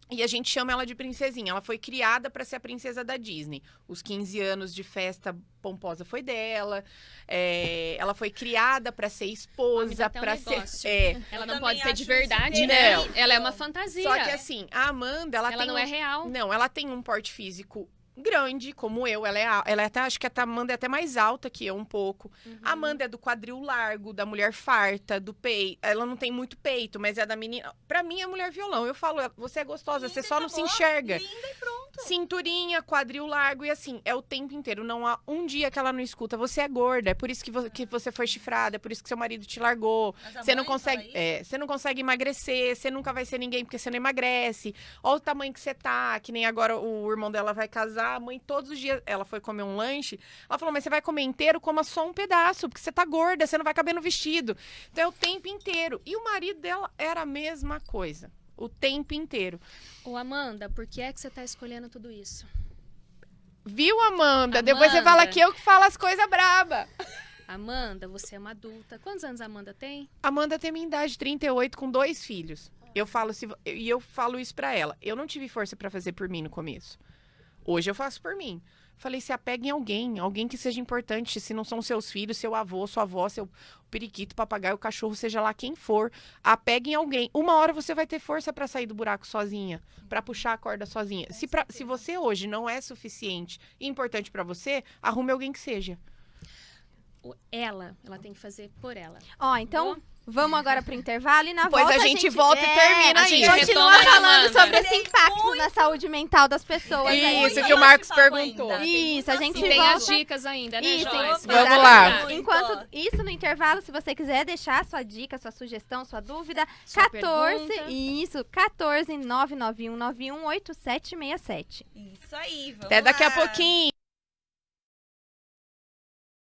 E a gente chama ela de princesinha. Ela foi criada para ser a princesa da Disney. Os 15 anos de festa pomposa foi dela. Ela foi criada para ser esposa, para ser... Ela não pode ser de verdade, né? Ela é uma fantasia. Só que assim, a Amanda, ela não é real. Não, ela tem um porte físico grande, como eu. Ela é até, acho que a Amanda é até mais alta que eu um pouco. Uhum. A Amanda é do quadril largo, da mulher farta, do peito. Ela não tem muito peito, mas é da menina. Pra mim é mulher violão. Eu falo, você é gostosa, você só não se enxerga. Linda e pronto. Cinturinha, quadril largo e assim, é o tempo inteiro. Não há um dia que ela não escuta, você é gorda, é por isso que você foi chifrada, é por isso que seu marido te largou. Você não consegue, você não consegue emagrecer, você nunca vai ser ninguém porque você não emagrece. Olha o tamanho que você tá, que nem agora o irmão dela vai casar. A mãe, todos os dias, ela foi comer um lanche, ela falou, mas você vai comer inteiro, coma só um pedaço, porque você tá gorda, você não vai caber no vestido. Então é o tempo inteiro. E o marido dela era a mesma coisa, o tempo inteiro. Ô, Amanda, por que é que você tá escolhendo tudo isso? Viu, Amanda? Depois você fala que eu que falo as coisas braba. Amanda, você é uma adulta. Quantos anos a Amanda tem? Amanda tem minha idade, 38, com 2 filhos. Eu falo isso pra ela. Eu não tive força pra fazer por mim no começo. Hoje eu faço por mim. Falei, se apegue em alguém que seja importante. Se não são seus filhos, seu avô, sua avó, seu periquito, papagaio, cachorro, seja lá quem for. Apegue em alguém. Uma hora você vai ter força pra sair do buraco sozinha, pra puxar a corda sozinha. Se você hoje não é suficiente e importante pra você, arrume alguém que seja. Ela tem que fazer por ela. Ó, então... Vamos agora pro intervalo e na volta a gente volta e termina aí. A gente continua falando sobre esse impacto na saúde mental das pessoas. Isso que o Marcos perguntou. Isso, a gente tem volta... as dicas ainda, né, Joyce? Vamos lá. Enquanto isso, no intervalo, se você quiser deixar sua dica, sua sugestão, sua dúvida, sua 14 991918767. Isso aí, vamos Até daqui a lá. pouquinho.